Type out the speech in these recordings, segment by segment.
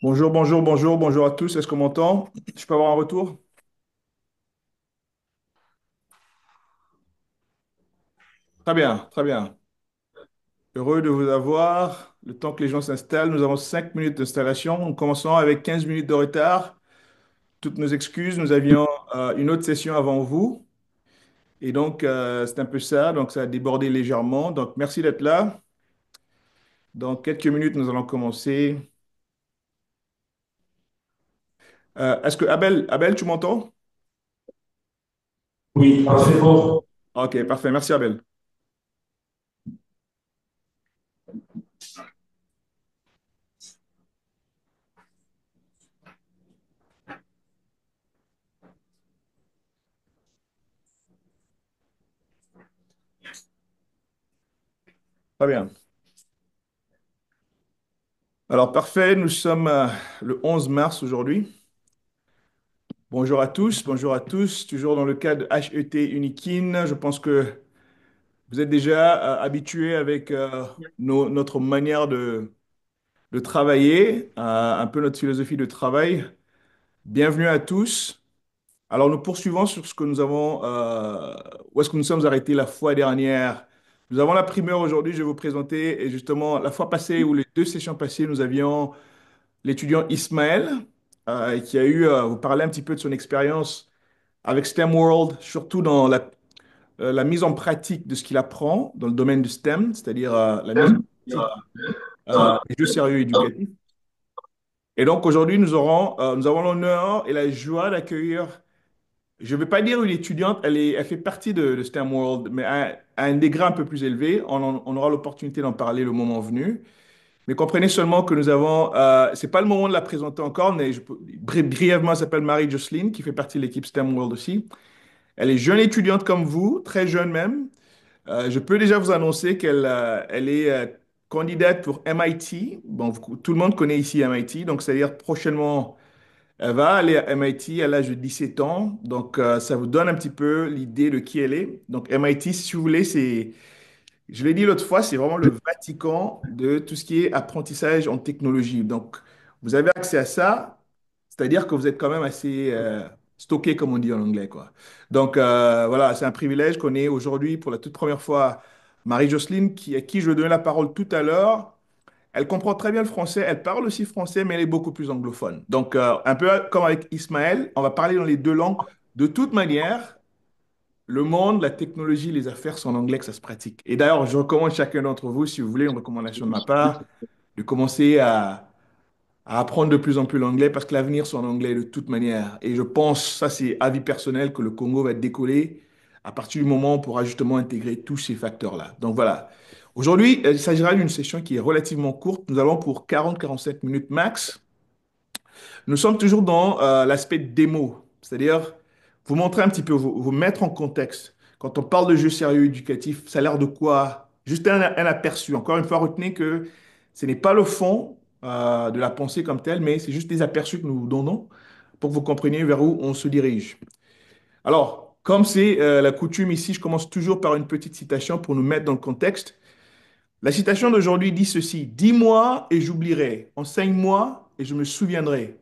Bonjour, bonjour, bonjour, bonjour à tous. Est-ce qu'on m'entend? Je peux avoir un retour? Très bien, très bien. Heureux de vous avoir. Le temps que les gens s'installent, nous avons 5 minutes d'installation. Nous commençons avec 15 minutes de retard. Toutes nos excuses. Nous avions une autre session avant vous. Et donc, c'est un peu ça. Donc, ça a débordé légèrement. Donc, merci d'être là. Dans quelques minutes, nous allons commencer. Est-ce que Abel, tu m'entends? Oui, parfaitement. Ok, parfait. Merci, Abel. Très bien. Alors, parfait. Nous sommes le 11 mars aujourd'hui. Bonjour à tous, bonjour à tous. Toujours dans le cadre de HET Unikin. Je pense que vous êtes déjà habitués avec notre manière de travailler, un peu notre philosophie de travail. Bienvenue à tous. Alors, nous poursuivons sur ce que nous avons, où est-ce que nous sommes arrêtés la fois dernière. Nous avons la primeur aujourd'hui, je vais vous présenter, et justement, la fois passée, ou les deux sessions passées, nous avions l'étudiant Ismaël, qui a eu, vous parler un petit peu de son expérience avec STEM World, surtout dans la mise en pratique de ce qu'il apprend dans le domaine du STEM, c'est-à-dire la mise en pratique des jeux sérieux éducatifs. Et donc aujourd'hui, nous avons l'honneur et la joie d'accueillir, je ne vais pas dire une étudiante, elle fait partie de STEM World, mais à un degré un peu plus élevé. On aura l'opportunité d'en parler le moment venu. Mais comprenez seulement que nous avons, c'est pas le moment de la présenter encore, mais brièvement, elle s'appelle Marie-Jocelyne, qui fait partie de l'équipe STEM World aussi. Elle est jeune étudiante comme vous, très jeune même. Je peux déjà vous annoncer elle est candidate pour MIT. Bon, tout le monde connaît ici MIT, donc c'est-à-dire prochainement, elle va aller à MIT à l'âge de 17 ans. Donc, ça vous donne un petit peu l'idée de qui elle est. Donc, MIT, si vous voulez, je l'ai dit l'autre fois, c'est vraiment le Vatican de tout ce qui est apprentissage en technologie. Donc, vous avez accès à ça, c'est-à-dire que vous êtes quand même assez stocké, comme on dit en anglais, quoi. Donc, voilà, c'est un privilège qu'on ait aujourd'hui pour la toute première fois Marie-Jocelyne, à qui je vais donner la parole tout à l'heure. Elle comprend très bien le français, elle parle aussi français, mais elle est beaucoup plus anglophone. Donc, un peu comme avec Ismaël, on va parler dans les deux langues. De toute manière, le monde, la technologie, les affaires, c'est en anglais que ça se pratique. Et d'ailleurs, je recommande chacun d'entre vous, si vous voulez, une recommandation de ma part, de commencer à apprendre de plus en plus l'anglais parce que l'avenir, c'est en anglais de toute manière. Et je pense, ça c'est avis personnel, que le Congo va décoller à partir du moment où on pourra justement intégrer tous ces facteurs-là. Donc voilà. Aujourd'hui, il s'agira d'une session qui est relativement courte. Nous allons pour 40-45 minutes max. Nous sommes toujours dans l'aspect démo, c'est-à-dire vous montrer un petit peu, vous mettre en contexte. Quand on parle de jeux sérieux éducatifs, ça a l'air de quoi? Juste un aperçu. Encore une fois, retenez que ce n'est pas le fond de la pensée comme telle, mais c'est juste des aperçus que nous vous donnons pour que vous compreniez vers où on se dirige. Alors, comme c'est la coutume ici, je commence toujours par une petite citation pour nous mettre dans le contexte. La citation d'aujourd'hui dit ceci: Dis-moi et j'oublierai. Enseigne-moi et je me souviendrai.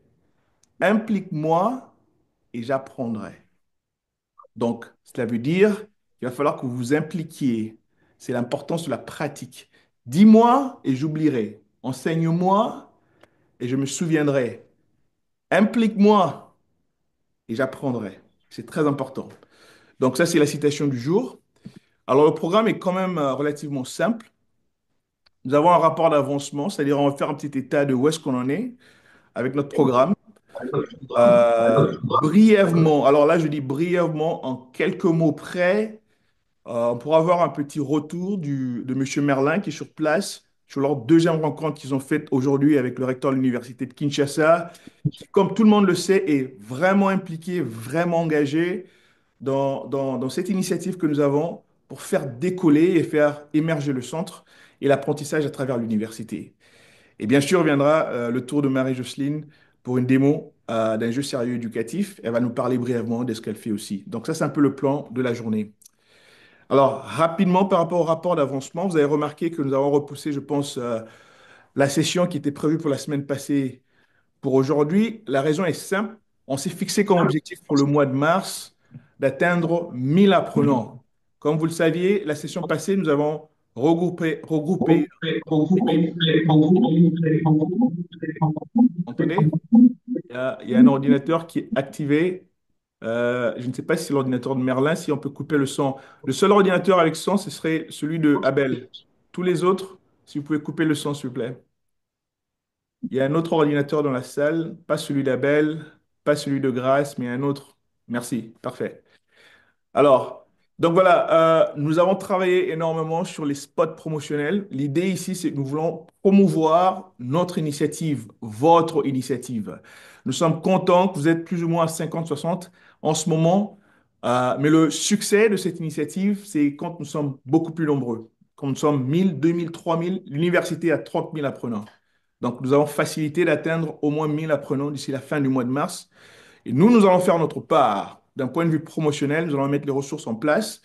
Implique-moi et j'apprendrai. Donc, cela veut dire qu'il va falloir que vous vous impliquiez. C'est l'importance de la pratique. Dis-moi et j'oublierai. Enseigne-moi et je me souviendrai. Implique-moi et j'apprendrai. C'est très important. Donc, ça, c'est la citation du jour. Alors, le programme est quand même relativement simple. Nous avons un rapport d'avancement, c'est-à-dire on va faire un petit état de où est-ce qu'on en est avec notre programme. Brièvement, alors là, je dis brièvement, en quelques mots près, on pourra avoir un petit retour de M. Merlin qui est sur place sur leur deuxième rencontre qu'ils ont faite aujourd'hui avec le recteur de l'université de Kinshasa, qui, comme tout le monde le sait, est vraiment impliqué, vraiment engagé dans cette initiative que nous avons pour faire décoller et faire émerger le centre et l'apprentissage à travers l'université. Et bien sûr, viendra le tour de Marie-Jocelyne pour une démo d'un jeu sérieux éducatif. Elle va nous parler brièvement de ce qu'elle fait aussi. Donc ça, c'est un peu le plan de la journée. Alors, rapidement, par rapport au rapport d'avancement, vous avez remarqué que nous avons repoussé, je pense, la session qui était prévue pour la semaine passée pour aujourd'hui. La raison est simple. On s'est fixé comme objectif pour le mois de mars d'atteindre 1000 apprenants. Comme vous le saviez, la session passée, nous avons regroupé l'équipe. Entendez? Il y a un ordinateur qui est activé. Je ne sais pas si c'est l'ordinateur de Merlin, si on peut couper le son. Le seul ordinateur avec son, ce serait celui de Abel. Tous les autres, si vous pouvez couper le son, s'il vous plaît. Il y a un autre ordinateur dans la salle, pas celui d'Abel, pas celui de Grâce, mais un autre. Merci, parfait. Alors, donc voilà, nous avons travaillé énormément sur les spots promotionnels. L'idée ici, c'est que nous voulons promouvoir notre initiative, votre initiative. Nous sommes contents que vous êtes plus ou moins à 50-60 en ce moment, mais le succès de cette initiative, c'est quand nous sommes beaucoup plus nombreux. Quand nous sommes 1000, 2000, 3000, l'université a 30 000 apprenants. Donc, nous avons facilité d'atteindre au moins 1000 apprenants d'ici la fin du mois de mars. Et nous, nous allons faire notre part. D'un point de vue promotionnel, nous allons mettre les ressources en place.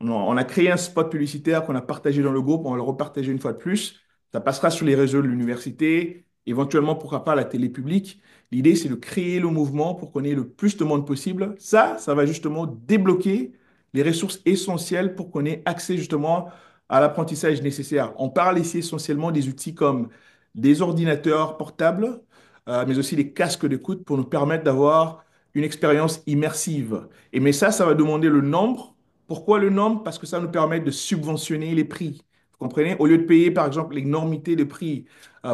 On a créé un spot publicitaire qu'on a partagé dans le groupe. On va le repartager une fois de plus. Ça passera sur les réseaux de l'université, éventuellement, pourquoi pas, à la télé publique. L'idée, c'est de créer le mouvement pour qu'on ait le plus de monde possible. Ça va justement débloquer les ressources essentielles pour qu'on ait accès justement à l'apprentissage nécessaire. On parle ici essentiellement des outils comme des ordinateurs portables, mais aussi des casques d'écoute pour nous permettre d'avoir une expérience immersive. Et mais ça va demander le nombre. Pourquoi le nombre? Parce que ça nous permet de subventionner les prix. Vous comprenez? Au lieu de payer, par exemple, l'énormité de prix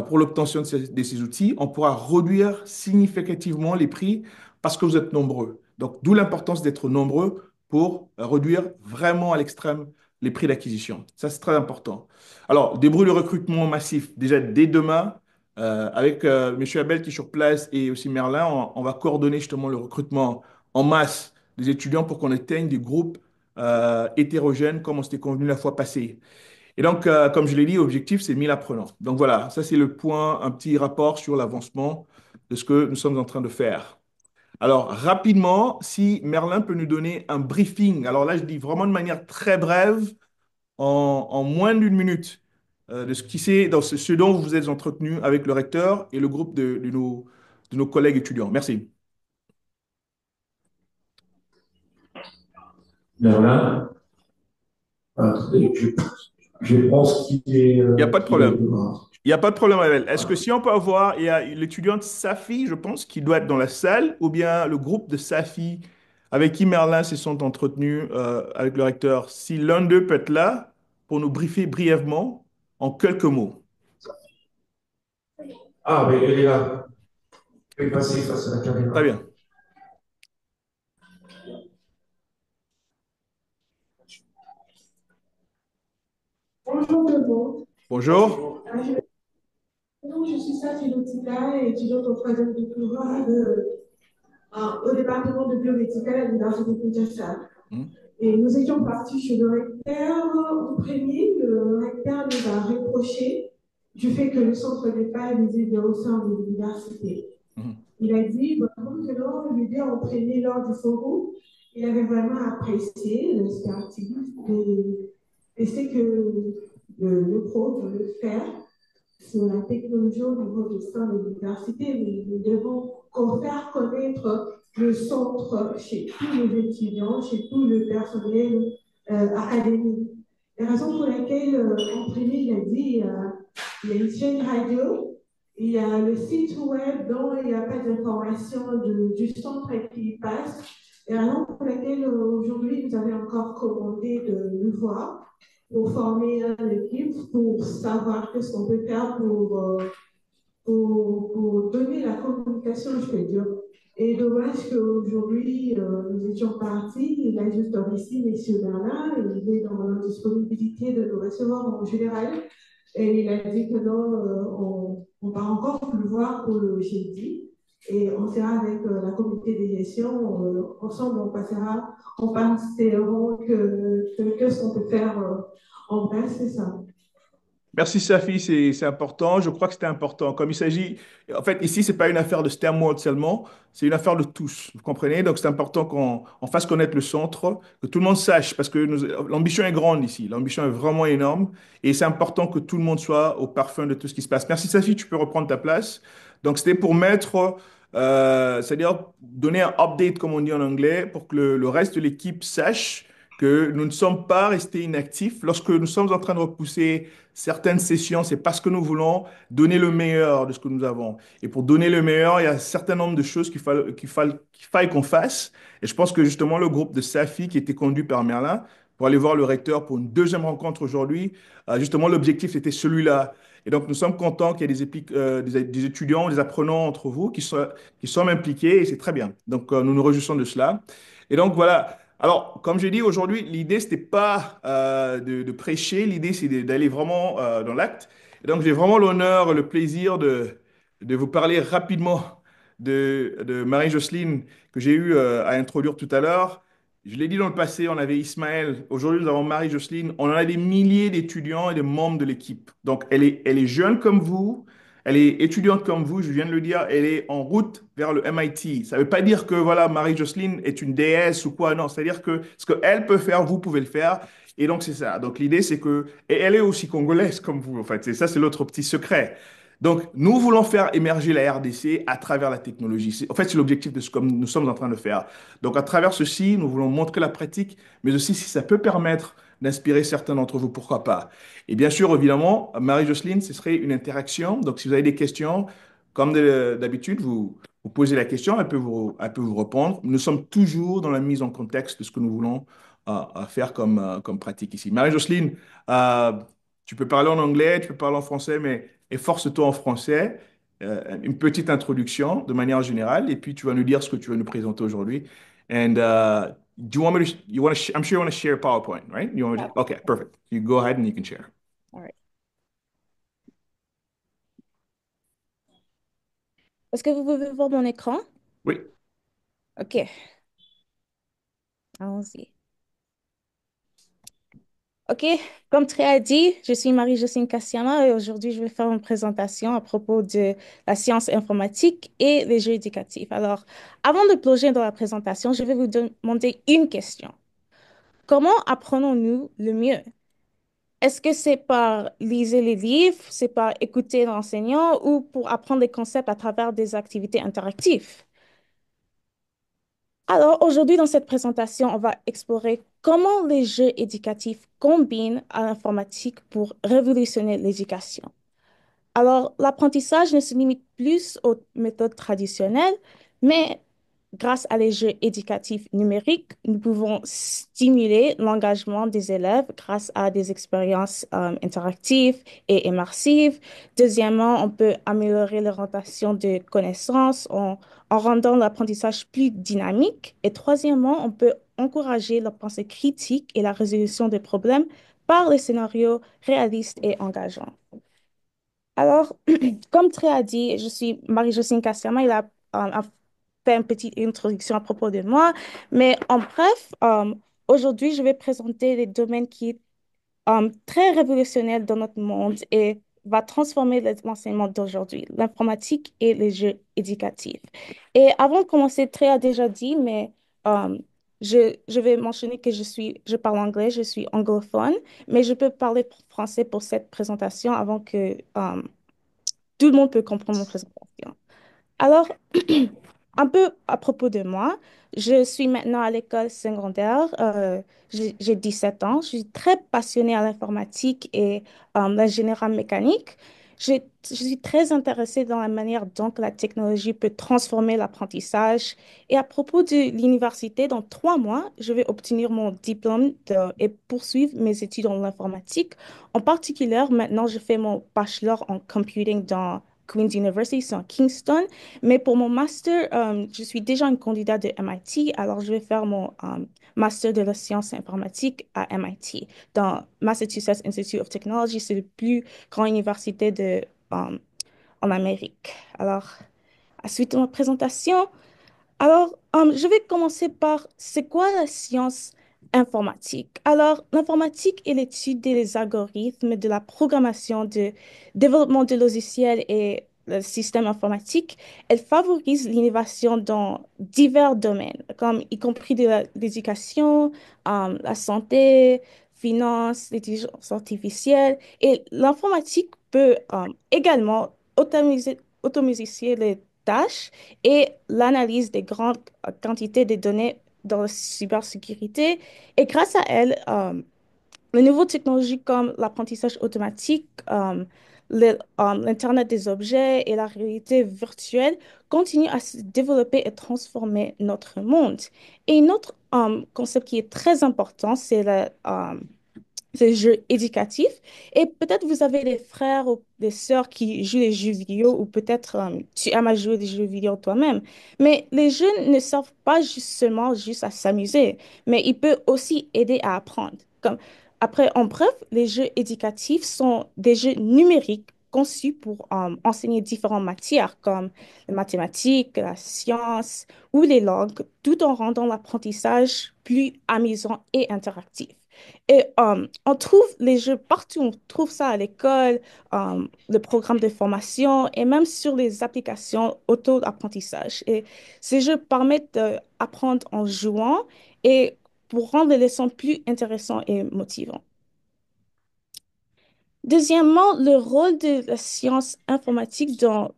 pour l'obtention de ces outils, on pourra réduire significativement les prix parce que vous êtes nombreux. Donc, d'où l'importance d'être nombreux pour réduire vraiment à l'extrême les prix d'acquisition. Ça, c'est très important. Alors, débrouille le recrutement massif. Déjà, dès demain, avec M. Abel qui est sur place et aussi Merlin, on va coordonner justement le recrutement en masse des étudiants pour qu'on atteigne des groupes hétérogènes comme on s'était convenu la fois passée. Et donc, comme je l'ai dit, l'objectif, c'est 1000 apprenants. Donc voilà, ça c'est le point, un petit rapport sur l'avancement de ce que nous sommes en train de faire. Alors, rapidement, si Merlin peut nous donner un briefing, alors là, je dis vraiment de manière très brève, en moins d'une minute, de ce qui c'est, dans ce dont vous vous êtes entretenu avec le recteur et le groupe de nos collègues étudiants. Merci. Merlin, attendez, je pense Il n'y a pas de qu'il est problème. dehors. Il n'y a pas de problème, Abel. Est-ce que Voilà. si on peut avoir, il y a l'étudiante Safi, je pense, qui doit être dans la salle, ou bien le groupe de Safi avec qui Merlin se sont entretenus avec le recteur. Si l'un d'eux peut être là pour nous briefer brièvement en quelques mots. Ah, mais elle est là. Elle est passée face à la Très caméra. bien. Bonjour tout le monde. Bonjour. Donc, je suis Safi Lotika, étudiante au troisième doctorat au département de biomédicale à l'Université de Kinshasa. Hmm, Et nous étions partis chez le recteur en premier. Le recteur nous a reproché du fait que le centre n'est pas visible au sein de l'université. hmm, Il a dit, vraiment que lors de l'idée en premier lors du forum, il avait vraiment apprécié l'expertise et c'est que le pro veut le faire sur la technologie au niveau du sein de l'université, mais nous devons faire connaître le centre chez tous les étudiants, chez tout le personnel académique. La raison pour laquelle, en premier, il a dit il y a une chaîne radio, il y a le site web dont il n'y a pas d'information du centre qui passe. Et la raison pour laquelle aujourd'hui vous avez encore commandé de nous voir pour former l'équipe, pour savoir qu'est-ce qu'on peut faire pour donner la communication, je peux dire. Et dommage qu'aujourd'hui, nous étions partis, il a juste ici, M. Bernard, il est dans la disponibilité de nous recevoir en général. Et il a dit que non, on va encore plus voir pour le jeudi. Et on sera avec la communauté de gestion, ensemble, on pensera que ce qu'on peut faire en place, c'est ça. Merci Safi, c'est important. Je crois que c'était important. Comme il s'agit, en fait, ici, c'est pas une affaire de STEM World seulement, c'est une affaire de tous. Vous comprenez? Donc, c'est important qu'on on fasse connaître le centre, que tout le monde sache, parce que l'ambition est grande ici. L'ambition est vraiment énorme et c'est important que tout le monde soit au parfum de tout ce qui se passe. Merci Safi, tu peux reprendre ta place. Donc, c'était pour mettre, c'est-à-dire donner un update, comme on dit en anglais, pour que le reste de l'équipe sache que nous ne sommes pas restés inactifs. Lorsque nous sommes en train de repousser certaines sessions, c'est parce que nous voulons donner le meilleur de ce que nous avons. Et pour donner le meilleur, il y a un certain nombre de choses qu'il faille qu'on fasse. Et je pense que justement, le groupe de Safi, qui était conduit par Merlin, pour aller voir le recteur pour une deuxième rencontre aujourd'hui, justement, l'objectif était celui-là. Et donc, nous sommes contents qu'il y ait des étudiants, des apprenants entre vous qui sont impliqués, et c'est très bien. Donc, nous nous réjouissons de cela. Et donc, voilà. Alors, comme j'ai dit aujourd'hui, l'idée, c'était pas de prêcher, l'idée, c'est d'aller vraiment dans l'acte. Et donc, j'ai vraiment l'honneur, le plaisir de vous parler rapidement de Marie-Jocelyne que j'ai eu à introduire tout à l'heure. Je l'ai dit dans le passé, on avait Ismaël. Aujourd'hui, nous avons Marie-Jocelyne. On en a des milliers d'étudiants et de membres de l'équipe. Donc, elle est jeune comme vous. Elle est étudiante comme vous, je viens de le dire, elle est en route vers le MIT. Ça ne veut pas dire que voilà, Marie-Jocelyne est une déesse ou quoi, non, c'est-à-dire que ce qu'elle peut faire, vous pouvez le faire. Et donc, c'est ça. Donc, l'idée, c'est que. Et elle est aussi congolaise comme vous, en fait. C'est ça, c'est l'autre petit secret. Donc, nous voulons faire émerger la RDC à travers la technologie. En fait, c'est l'objectif de ce que nous sommes en train de faire. Donc, à travers ceci, nous voulons montrer la pratique, mais aussi si ça peut permettre d'inspirer certains d'entre vous, pourquoi pas. Et bien sûr, évidemment, Marie-Jocelyne, ce serait une interaction. Donc, si vous avez des questions, comme d'habitude, vous posez la question, elle peut vous répondre. Nous sommes toujours dans la mise en contexte de ce que nous voulons faire comme pratique ici. Marie-Jocelyne, euh, tu peux parler en anglais, tu peux parler en français, mais efforce-toi en français. Une petite introduction de manière générale, et puis tu vas nous dire ce que tu veux nous présenter aujourd'hui. And do you want me to, you want to, I'm sure you want to share PowerPoint, right? You want me Yeah. to, okay, perfect. You go ahead and you can share. All right. Est-ce que vous pouvez voir mon écran? Oui. OK, allons-y. OK, comme Tré a dit, je suis Marie-Jocelyne Kassiama et aujourd'hui, je vais faire une présentation à propos de la science informatique et les jeux éducatifs. Alors, avant de plonger dans la présentation, je vais vous demander une question. Comment apprenons-nous le mieux? Est-ce que c'est par lire les livres, c'est par écouter l'enseignant ou pour apprendre les concepts à travers des activités interactives? Alors, aujourd'hui, dans cette présentation, on va explorer comment les jeux éducatifs combinent à l'informatique pour révolutionner l'éducation. Alors, l'apprentissage ne se limite plus aux méthodes traditionnelles, mais grâce à les jeux éducatifs numériques, nous pouvons stimuler l'engagement des élèves grâce à des expériences interactives et immersives. Deuxièmement, on peut améliorer l'orientation de connaissances en rendant l'apprentissage plus dynamique. Et troisièmement, on peut encourager la pensée critique et la résolution des problèmes par les scénarios réalistes et engageants. Alors, comme Tré a dit, je suis Marie-Jocelyne Kassiama. Il a fait une petite introduction à propos de moi. Mais en bref, aujourd'hui, je vais présenter les domaines qui sont très révolutionnaires dans notre monde et va transformer l'enseignement d'aujourd'hui, l'informatique et les jeux éducatifs. Et avant de commencer, Tré a déjà dit, mais euh, je vais mentionner que je parle anglais, je suis anglophone, mais je peux parler français pour cette présentation avant que tout le monde peut comprendre mon présentation. Alors, un peu à propos de moi, je suis maintenant à l'école secondaire. J'ai 17 ans. Je suis très passionnée à l'informatique et l'ingénierie mécanique. Je suis très intéressée dans la manière dont la technologie peut transformer l'apprentissage. Et à propos de l'université, dans 3 mois, je vais obtenir mon diplôme et poursuivre mes études en informatique. En particulier, maintenant, je fais mon bachelor en computing dans Queen's University, c'est en Kingston. Mais pour mon master, je suis déjà une candidate de MIT, alors je vais faire mon master de la science informatique à MIT, dans Massachusetts Institute of Technology. C'est la plus grande université en Amérique. Alors, à suite de ma présentation, alors je vais commencer par, c'est quoi la science informatique. Alors, l'informatique est l'étude des algorithmes, de la programmation, de développement de logiciels et le système informatique. Elle favorise l'innovation dans divers domaines, comme y compris l'éducation, la santé, finance, l'intelligence artificielle. Et l'informatique peut automatiser les tâches et l'analyse des grandes quantités de données dans la cybersécurité. Et grâce à elle, les nouvelles technologies comme l'apprentissage automatique, l'Internet des objets et la réalité virtuelle continuent à se développer et transformer notre monde. Et un autre concept qui est très important, c'est les jeux éducatifs. Et peut-être vous avez des frères ou des sœurs qui jouent les jeux vidéo ou peut-être tu aimes à jouer des jeux vidéo toi-même. Mais les jeux ne servent pas seulement juste à s'amuser, mais ils peuvent aussi aider à apprendre. En bref, les jeux éducatifs sont des jeux numériques conçus pour enseigner différentes matières comme les mathématiques, la science ou les langues, tout en rendant l'apprentissage plus amusant et interactif. Et on trouve les jeux partout. On trouve ça à l'école, le programme de formation et même sur les applications auto-apprentissage. Et ces jeux permettent d'apprendre en jouant et pour rendre les leçons plus intéressantes et motivantes. Deuxièmement, le rôle de la science informatique dans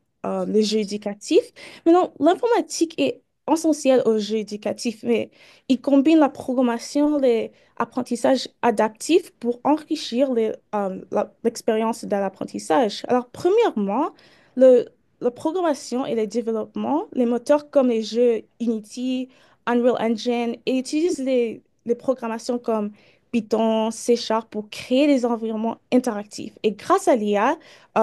les jeux éducatifs. Maintenant, l'informatique est essentielle aux jeux éducatifs, mais il combine la programmation, les apprentissages adaptifs pour enrichir l'expérience de l'apprentissage. Alors, premièrement, le, la programmation et le développement, les moteurs comme les jeux Unity, Unreal Engine, et utilisent les programmations comme Python, C# pour créer des environnements interactifs. Et grâce à l'IA,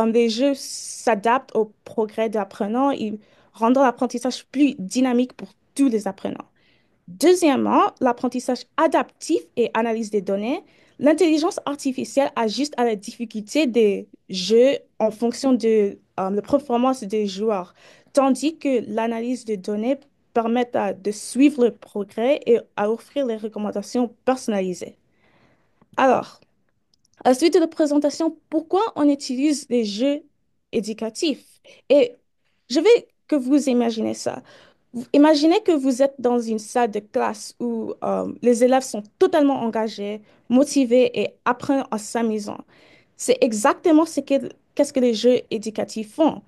les jeux s'adaptent au progrès de l'apprenant et rendant l'apprentissage plus dynamique pour tous les apprenants. Deuxièmement, l'apprentissage adaptif et analyse des données. L'intelligence artificielle ajuste à la difficulté des jeux en fonction de la performance des joueurs, tandis que l'analyse de données permet de suivre le progrès et à offrir les recommandations personnalisées. Alors, à la suite de la présentation, pourquoi on utilise les jeux éducatifs? Et je veux que vous imaginez ça. Imaginez que vous êtes dans une salle de classe où les élèves sont totalement engagés, motivés et apprennent en s'amusant. C'est exactement qu'est-ce que les jeux éducatifs font.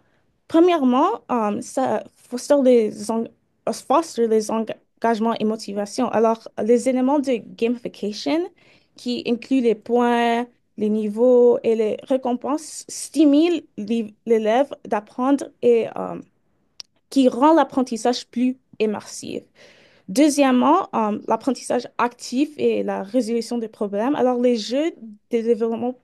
Premièrement, ça foster les engagements et motivations. Alors, les éléments de gamification qui incluent les points, les niveaux et les récompenses stimulent l'élève d'apprendre et qui rend l'apprentissage plus immersif. Deuxièmement, l'apprentissage actif et la résolution des problèmes. Alors, les jeux de développement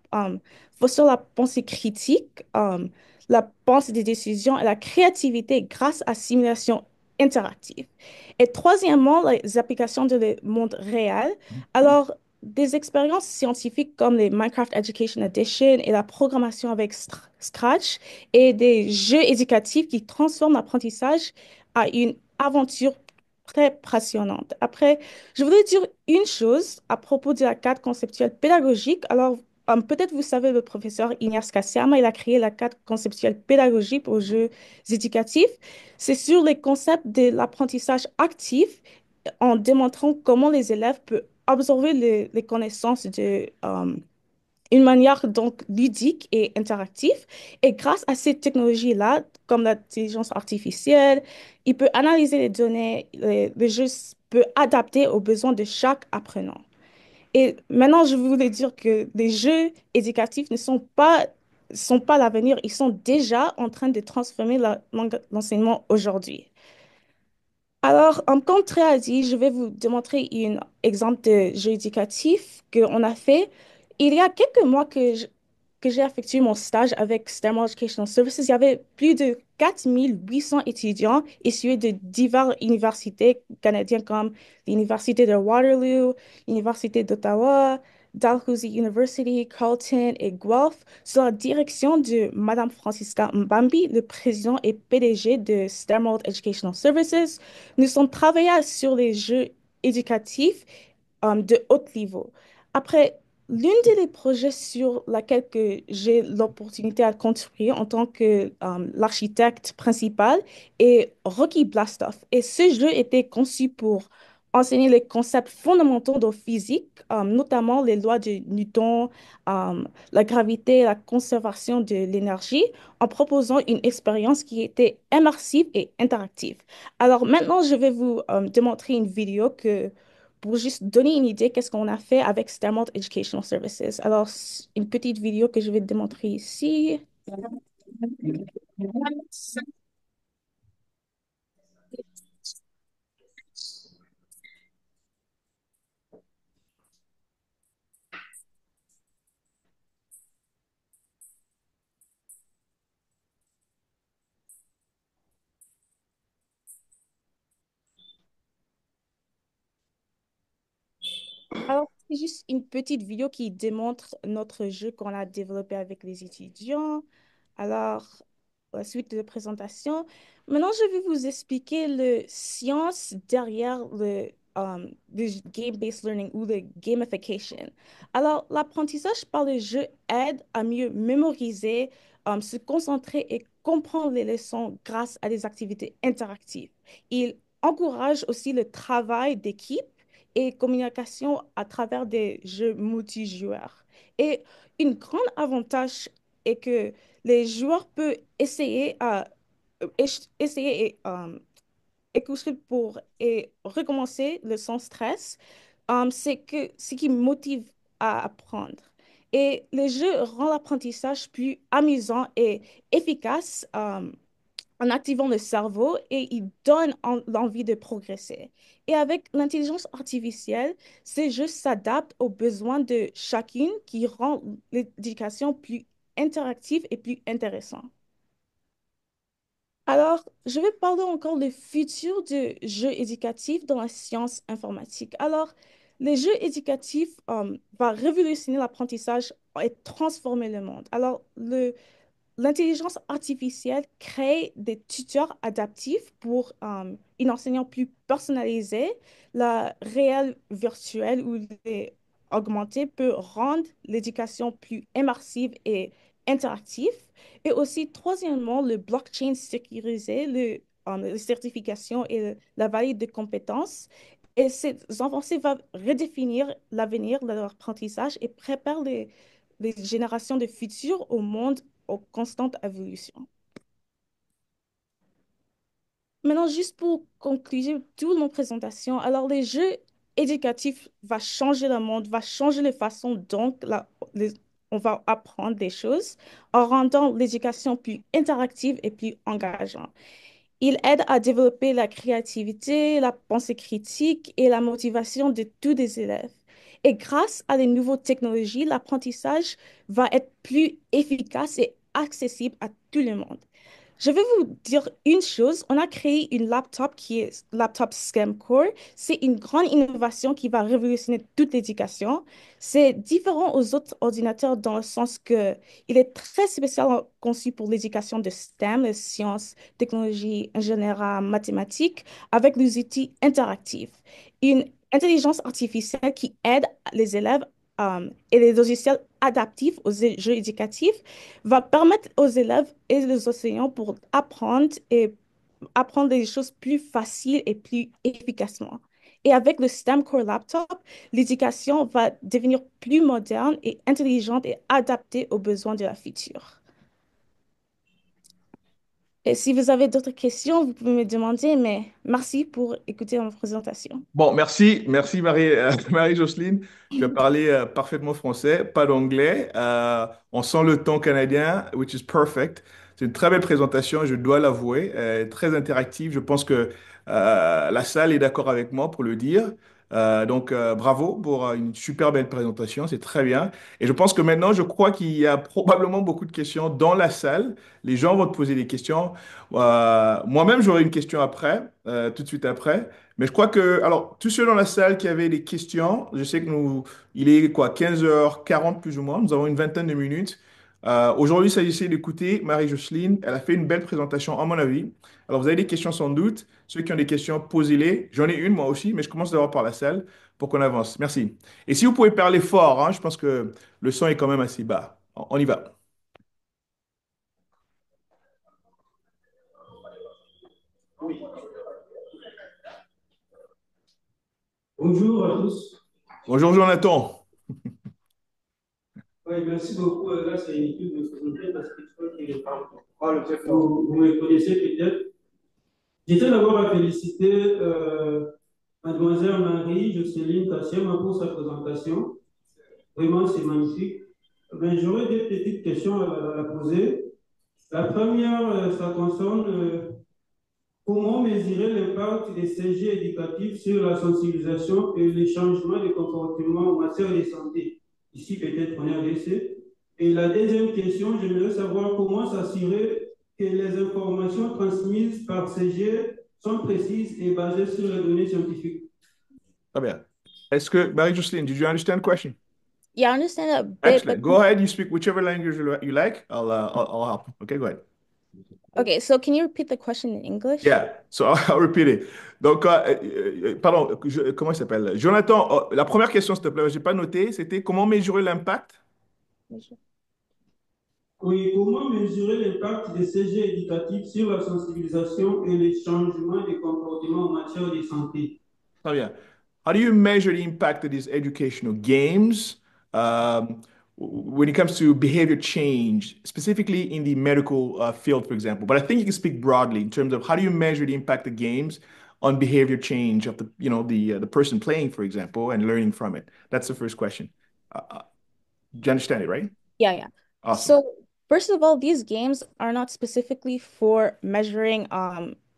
fosterent la pensée critique, la pensée des décisions et la créativité grâce à simulation interactive. Et troisièmement, les applications de le monde réel. Alors, des expériences scientifiques comme les Minecraft Education Edition et la programmation avec Scratch et des jeux éducatifs qui transforment l'apprentissage à une aventure très passionnante. Après, je voulais dire une chose à propos de la carte conceptuelle pédagogique. Alors, peut-être vous savez, le professeur Ignace Kassiama, il a créé la carte conceptuelle pédagogique aux jeux éducatifs. C'est sur les concepts de l'apprentissage actif en démontrant comment les élèves peuvent absorber les connaissances de, une manière donc ludique et interactive. Et grâce à ces technologies-là, comme l'intelligence artificielle, il peut analyser les données, le jeu peut adapter aux besoins de chaque apprenant. Et maintenant, je voulais dire que les jeux éducatifs ne sont pas l'avenir, ils sont déjà en train de transformer l'enseignement aujourd'hui. Alors, comme Tréa a dit, je vais vous démontrer un exemple de jeu éducatif qu'on a fait. Il y a quelques mois que j'ai effectué mon stage avec STEM Educational Services. Il y avait plus de 4800 étudiants issus de diverses universités canadiennes comme l'Université de Waterloo, l'Université d'Ottawa, Dalhousie University, Carleton et Guelph, sous la direction de Madame Francisca Mbambi, le président et PDG de STEM Educational Services. Nous sommes travaillés sur les jeux éducatifs de haut niveau. Après, l'une des projets sur lesquels que j'ai l'opportunité à contribuer en tant que l'architecte principal est Rocky Blastoff. Et ce jeu était conçu pour enseigner les concepts fondamentaux de physique, notamment les lois de Newton, la gravité, la conservation de l'énergie, en proposant une expérience qui était immersive et interactive. Alors maintenant, je vais vous démontrer une vidéo pour juste donner une idée qu'est-ce qu'on a fait avec Starmount Educational Services. Alors, une petite vidéo que je vais te démontrer ici. Alors, c'est juste une petite vidéo qui démontre notre jeu qu'on a développé avec les étudiants. Alors, la suite de la présentation. Maintenant, je vais vous expliquer le science derrière le game-based learning ou le gamification. Alors, l'apprentissage par le jeu aide à mieux mémoriser, se concentrer et comprendre les leçons grâce à des activités interactives. Il encourage aussi le travail d'équipe et communication à travers des jeux multijoueurs. Et une grande avantage est que les joueurs peuvent essayer écouter pour et recommencer le sans stress. C'est que ce qui motive à apprendre. Et les jeux rendent l'apprentissage plus amusant et efficace. En activant le cerveau et il donne l'envie de progresser. Et avec l'intelligence artificielle, ces jeux s'adaptent aux besoins de chacune qui rend l'éducation plus interactive et plus intéressante. Alors, je vais parler encore du futur de jeux éducatifs dans la science informatique. Alors, les jeux éducatifs vont révolutionner l'apprentissage et transformer le monde. Alors, l'intelligence artificielle crée des tuteurs adaptifs pour un enseignant plus personnalisé. La réelle virtuelle ou les augmentée peut rendre l'éducation plus immersive et interactive. Et aussi, troisièmement, le blockchain sécurisé, les certifications et la valide de compétences. Et ces avancées vont redéfinir l'avenir de leur apprentissage et préparer les générations de futures au monde en constante évolution. Maintenant, juste pour conclure toute mon présentation, alors les jeux éducatifs vont changer le monde, va changer la façon dont on va apprendre des choses en rendant l'éducation plus interactive et plus engageante. Il aide à développer la créativité, la pensée critique et la motivation de tous les élèves. Et grâce à les nouvelles technologies, l'apprentissage va être plus efficace et accessible à tout le monde. Je vais vous dire une chose. On a créé une laptop qui est laptop ScamCore. C'est une grande innovation qui va révolutionner toute l'éducation. C'est différent aux autres ordinateurs dans le sens que il est très spécialement conçu pour l'éducation de STEM, les sciences, technologies, ingénierie, mathématiques, avec des outils interactifs. Une intelligence artificielle qui aide les élèves et les logiciels adaptifs aux jeux éducatifs va permettre aux élèves et les enseignants pour apprendre et apprendre des choses plus faciles et plus efficacement. Et avec le STEM Core Laptop, l'éducation va devenir plus moderne et intelligente et adaptée aux besoins de la future. Et si vous avez d'autres questions, vous pouvez me demander, mais merci pour écouter ma présentation. Bon, merci, merci Marie, Marie-Jocelyne. Tu as parlé parfaitement français, pas d'anglais. On sent le ton canadien, which is perfect. C'est une très belle présentation, je dois l'avouer, très interactive. Je pense que la salle est d'accord avec moi pour le dire. Bravo pour une super belle présentation, c'est très bien. Et je pense que maintenant, je crois qu'il y a probablement beaucoup de questions dans la salle. Les gens vont te poser des questions. Moi-même, j'aurai une question après, tout de suite après. Mais je crois que, alors, tous ceux dans la salle qui avaient des questions, je sais que il est quoi, 15h40 plus ou moins, nous avons une vingtaine de minutes. Aujourd'hui, il s'agissait d'écouter Marie-Jocelyne. Elle a fait une belle présentation, à mon avis. Alors, vous avez des questions sans doute. Ceux qui ont des questions, posez-les. J'en ai une, moi aussi, mais je commence d'abord par la salle pour qu'on avance. Merci. Et si vous pouvez parler fort, hein, je pense que le son est quand même assez bas. On y va. Bonjour à tous. Bonjour, Jonathan. Oui, merci beaucoup. Là, c'est une étude de souveraineté parce que je crois qu'il est vous me connaissez peut-être. J'étais d'abord à féliciter Mademoiselle Marie-Jocelyne Kassiema pour sa présentation. Vraiment, c'est magnifique. Mais j'aurais des petites questions à poser. La première, ça concerne comment mesurer l'impact des CG éducatifs sur la sensibilisation et les changements de comportement en matière de santé? Ici, peut-être en RDC. Et la deuxième question, j'aimerais savoir comment s'assurer que les informations transmises par CG sont précises et basées sur les données scientifiques. Très bien. Est-ce que, Marie-Jocelyne, did you understand the question? Yeah, I understand a bit, but Excellent. Go ahead. You speak whichever language you like. I'll help. Okay, go ahead. okay, so can you repeat the question in English? Yeah, so I'll repeat it. Donc, pardon, comment il s'appelle? Jonathan, la première question, s'il te plaît, j'ai pas noté, c'était comment mesurer l'impact? Oui, comment mesurer l'impact des CG éducatifs sur la sensibilisation et les changements de comportement en matière de santé? Très bien. How do you measure the impact of these educational games when it comes to behavior change, specifically in the medical field, for example? But I think you can speak broadly in terms of how do you measure the impact of games on behavior change of the person playing, for example, and learning from it. That's the first question. Do you understand it, right? Yeah, yeah. Awesome. So first of all, these games are not specifically for measuring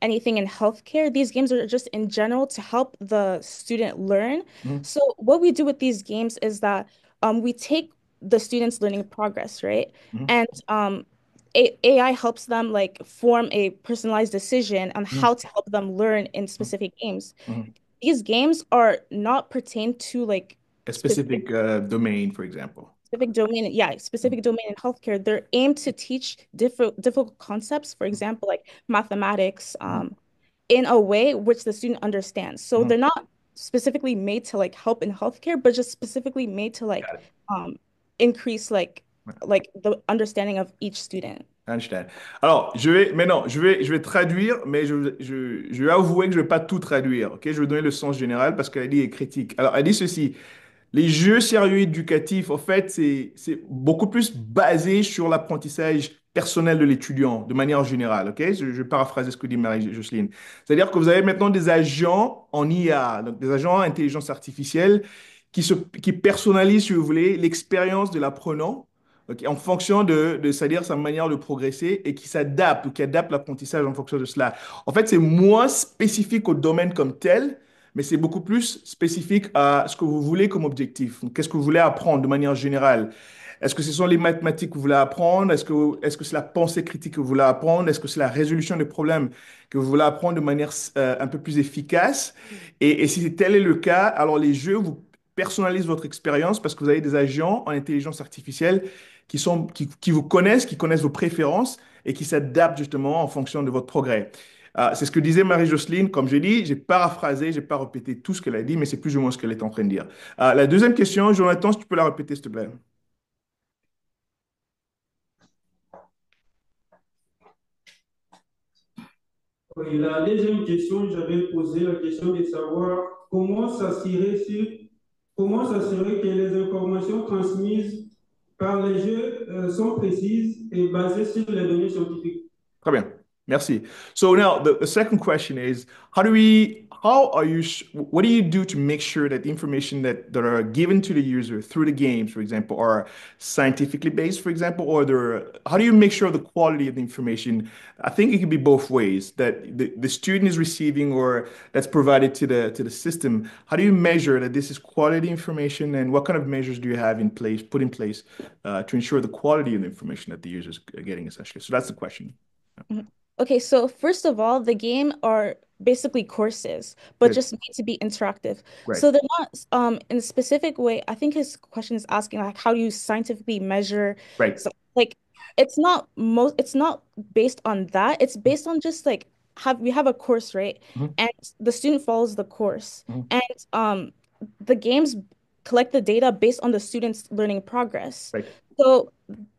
anything in healthcare. These games are just in general to help the student learn. Mhm, So what we do with these games is that we take the students' learning progress, right? mhm, And AI helps them like form a personalized decision on mhm, how to help them learn in specific games. mhm. These games are not pertained to like A specific specific domain, for example. specific domain, yeah, specific domain in healthcare. They're aimed to teach difficult concepts, for example, like mathematics, Mhm, in a way which the student understands. So mhm. they're not specifically made to like help in healthcare, but just specifically made to like Got it. um increase like the understanding of each student. Einstein. Alors, je vais traduire, mais je vais avouer que je ne vais pas tout traduire. Ok, je vais donner le sens général parce qu'elle dit est critique. Alors, elle dit ceci. Les jeux sérieux éducatifs, en fait, c'est beaucoup plus basé sur l'apprentissage personnel de l'étudiant, de manière générale. Ok, je vais paraphraser ce que dit Marie-Jocelyne. C'est-à-dire que vous avez maintenant des agents en IA, donc des agents intelligence artificielle qui personnalisent, si vous voulez, l'expérience de l'apprenant, ok, en fonction c'est-à-dire sa manière de progresser et qui s'adapte ou qui adapte l'apprentissage en fonction de cela. En fait, c'est moins spécifique au domaine comme tel, mais c'est beaucoup plus spécifique à ce que vous voulez comme objectif. Donc, qu'est-ce que vous voulez apprendre de manière générale? Est-ce que ce sont les mathématiques que vous voulez apprendre? Est-ce que c'est la pensée critique que vous voulez apprendre? Est-ce que c'est la résolution des problèmes que vous voulez apprendre de manière un peu plus efficace? Et si tel est le cas, alors les jeux vous personnalisent votre expérience parce que vous avez des agents en intelligence artificielle qui vous connaissent, qui connaissent vos préférences et qui s'adaptent justement en fonction de votre progrès. C'est ce que disait Marie-Jocelyne. Comme j'ai dit, j'ai paraphrasé, j'ai pas répété tout ce qu'elle a dit, mais c'est plus ou moins ce qu'elle est en train de dire. La deuxième question, Jonathan, si tu peux la répéter, s'il te plaît. Oui, la deuxième question, j'avais posé la question de savoir comment s'assurer que les informations transmises par les jeux sont précises et basées sur les données scientifiques. Très bien. Merci. So now the second question is, what do you do to make sure that the information that are given to the user through the games, for example, are scientifically based, for example, how do you make sure the quality of the information? I think it can be both ways, that the student is receiving or that's provided to the system. How do you measure that this is quality information, and what kind of measures do you have put in place, to ensure the quality of the information that the users are getting essentially? So that's the question. Mhm. Okay, so first of all, the game are basically courses, but Good. just made to be interactive. Great. So they're not in a specific way. I think his question is asking like how do you scientifically measure Right. so like it's not based on that. It's based on just like have we have a course, right? Mhm, And the student follows the course. mhm. And the games collect the data based on the student's learning progress. Right. So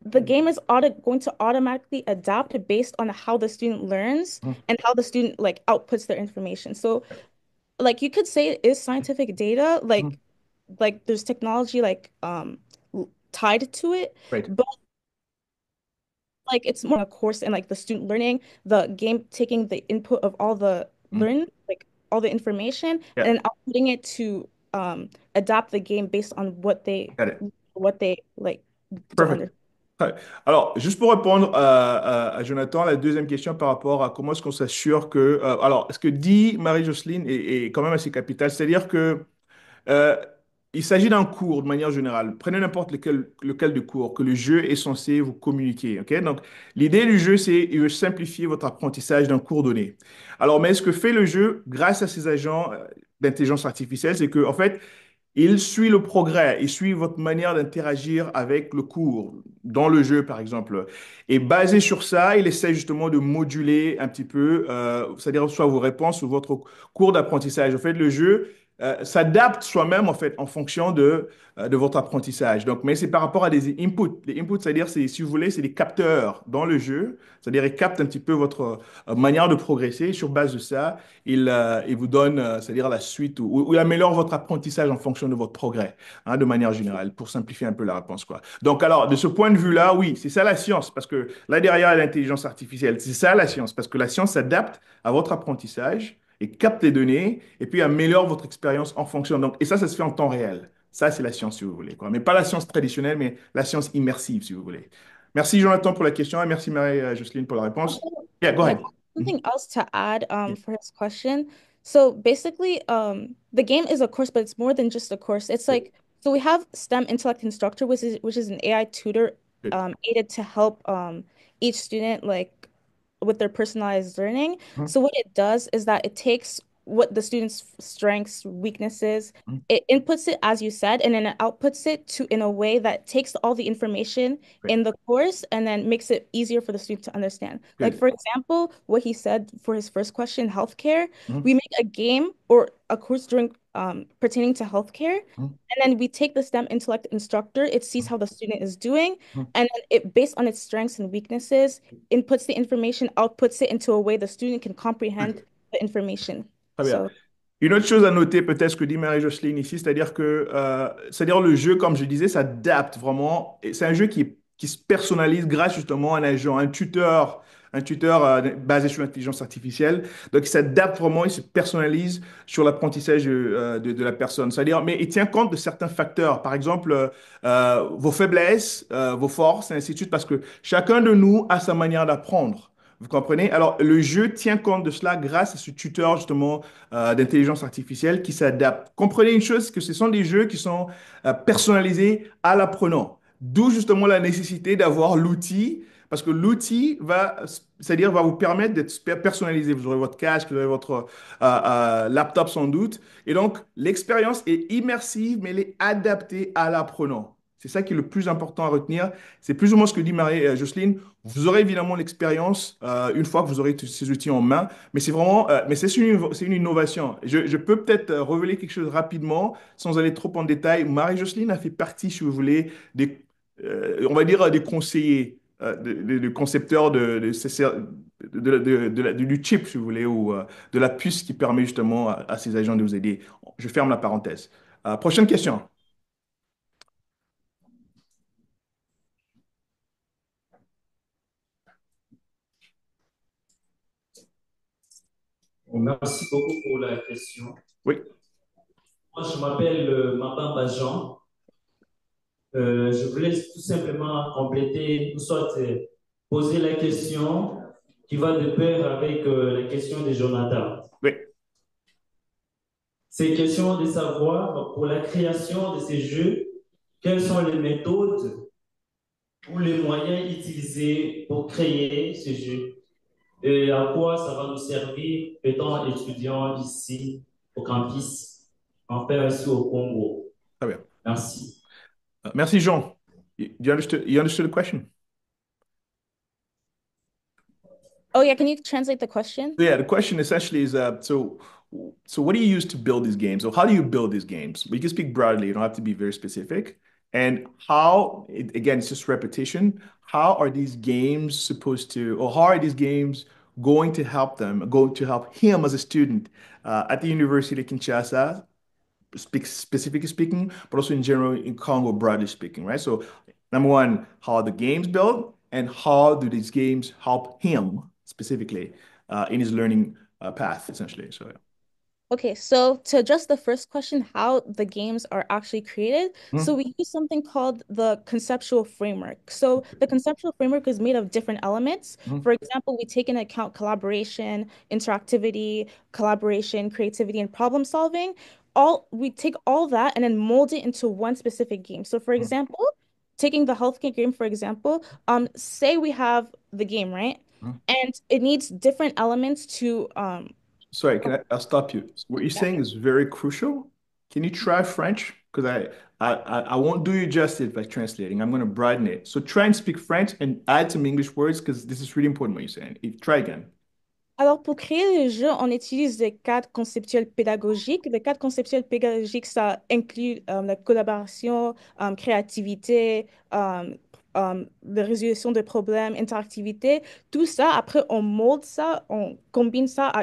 the game is going to automatically adapt based on how the student learns Mhm, and how the student like outputs their information. So like you could say it is scientific data, mhm. like there's technology like tied to it, Right. but like it's more a course and like the student learning, the game taking the input of all the Mhm. like all the information Yeah, and then outputting it to adapt the game based on got it. what they like to Perfect. understand. Ouais. Alors, juste pour répondre à Jonathan, la deuxième question par rapport à comment est-ce qu'on s'assure que... alors, ce que dit Marie-Jocelyne est quand même assez capital, c'est-à-dire que Euh, il s'agit d'un cours de manière générale. Prenez n'importe lequel de cours que le jeu est censé vous communiquer. Ok. Donc, l'idée du jeu, c'est il veut simplifier votre apprentissage d'un cours donné. Alors, mais ce que fait le jeu grâce à ces agents d'intelligence artificielle, c'est que, en fait, il suit le progrès, il suit votre manière d'interagir avec le cours, dans le jeu par exemple. Et basé sur ça, il essaie justement de moduler un petit peu, c'est-à-dire soit vos réponses ou votre cours d'apprentissage. En fait, le jeu s'adapte soi-même en fait en fonction de votre apprentissage. Donc, mais c'est par rapport à des inputs. Les inputs, c'est-à-dire, si vous voulez, c'est des capteurs dans le jeu. C'est-à-dire, ils captent un petit peu votre manière de progresser. Sur base de ça, il vous donne, c'est-à-dire la suite, ou il améliore votre apprentissage en fonction de votre progrès, hein, de manière générale, pour simplifier un peu la réponse, quoi. Donc, alors, de ce point de vue-là, oui, c'est ça la science, parce que là derrière, il y a l'intelligence artificielle. C'est ça la science, parce que la science s'adapte à votre apprentissage et capte les données, et puis améliore votre expérience en fonction. Donc, et ça se fait en temps réel. Ça, c'est la science, si vous voulez, quoi. Mais pas la science traditionnelle, mais la science immersive, si vous voulez. Merci, Jonathan, pour la question, et merci, Marie-Jocelyne, pour la réponse. Yeah, go Yeah, ahead. Mhm. something else to add Yeah, for his question. So basically, the game is a course, but it's more than just a course. It's good, like so we have STEM Intellect Instructor, which is an AI tutor good. aided to help each student like with their personalized learning. Mhm, So what it does is that it takes what the student's strengths, weaknesses, mhm. it inputs it as you said, and then it outputs it to in a way that takes all the information Great, in the course and then makes it easier for the student to understand. Like good. for example, what he said for his first question, healthcare, Mhm, we make a game or a course during pertaining to healthcare, mhm, and then we take the STEM intellect instructor, it sees how the student is doing, mhm. and then it based on its strengths and weaknesses, inputs the information, outputs it into a way the student can comprehend Good. the information. Très bien. So Une autre chose à noter, peut-être ce que dit Marie-Jocelyne ici, c'est-à-dire que c'est-à-dire le jeu, comme je disais, s'adapte vraiment. Et c'est un jeu qui se personnalise grâce justement à un agent, un tuteur basé sur l'intelligence artificielle. Donc, il s'adapte vraiment, il se personnalise sur l'apprentissage de la personne. C'est-à-dire, mais il tient compte de certains facteurs, par exemple, vos faiblesses, vos forces, et ainsi de suite, parce que chacun de nous a sa manière d'apprendre. Vous comprenez? Alors, le jeu tient compte de cela grâce à ce tuteur, justement, d'intelligence artificielle qui s'adapte. Comprenez une chose, que ce sont des jeux qui sont personnalisés à l'apprenant. D'où justement la nécessité d'avoir l'outil, parce que l'outil va, c'est-à-dire va vous permettre d'être personnalisé. Vous aurez votre casque, vous aurez votre laptop sans doute. Et donc, l'expérience est immersive, mais elle est adaptée à l'apprenant. C'est ça qui est le plus important à retenir. C'est plus ou moins ce que dit Marie-Jocelyne. Vous aurez évidemment l'expérience une fois que vous aurez tous ces outils en main, mais c'est vraiment, mais c'est une innovation. Je peux peut-être révéler quelque chose rapidement, sans aller trop en détail. Marie-Jocelyne a fait partie, si vous voulez, on va dire, des conseillers, des concepteurs du chip, si vous voulez, ou de la puce qui permet justement à ces agents de vous aider. Je ferme la parenthèse. Prochaine question. Merci beaucoup pour la question. Oui, Moi, je m'appelle Mabamba Jean. Je voulais tout simplement compléter, ou soit poser la question qui va de pair avec la question de Jonathan. oui. C'est question de savoir, pour la création de ces jeux, quelles sont les méthodes ou les moyens utilisés pour créer ces jeux et à quoi ça va nous servir étant étudiants ici au campus, enfin ici au Congo. Très bien. Merci. Merci, Jean. You understood the question? Oh yeah, can you translate the question? Yeah, the question essentially is so what do you use to build these games? Or how do you build these games? But you can speak broadly, you don't have to be very specific. And again, it's just repetition. How are these games supposed to, or how are these games going to help him as a student at the University of Kinshasa, specifically speaking, but also in general in Congo, broadly speaking, right? So, number one, how are the games built, and how do these games help him specifically in his learning path, essentially? So, yeah. Okay, so to address the first question, how the games are actually created, so Mhm. we use something called the conceptual framework. So the conceptual framework is made of different elements. Mhm. For example, we take into account collaboration, interactivity, collaboration, creativity, and problem solving. We take all that and then mold it into one specific game. So for example, taking the healthcare game, for example, say we have the game, right? Mhm. And it needs different elements to Sorry, I'll stop you. What you're saying is very crucial. Can you try French? Because I won't do you justice by translating. I'm going to broaden it. So try and speak French and add some English words because this is really important what you're saying. Try again. Alors, pour créer le jeu, on utilise des cadres conceptuels pédagogiques. Les cadres conceptuels pédagogiques, ça inclut la collaboration, créativité, la résolution de problèmes, interactivité. Tout ça, après, on molde ça, on combine ça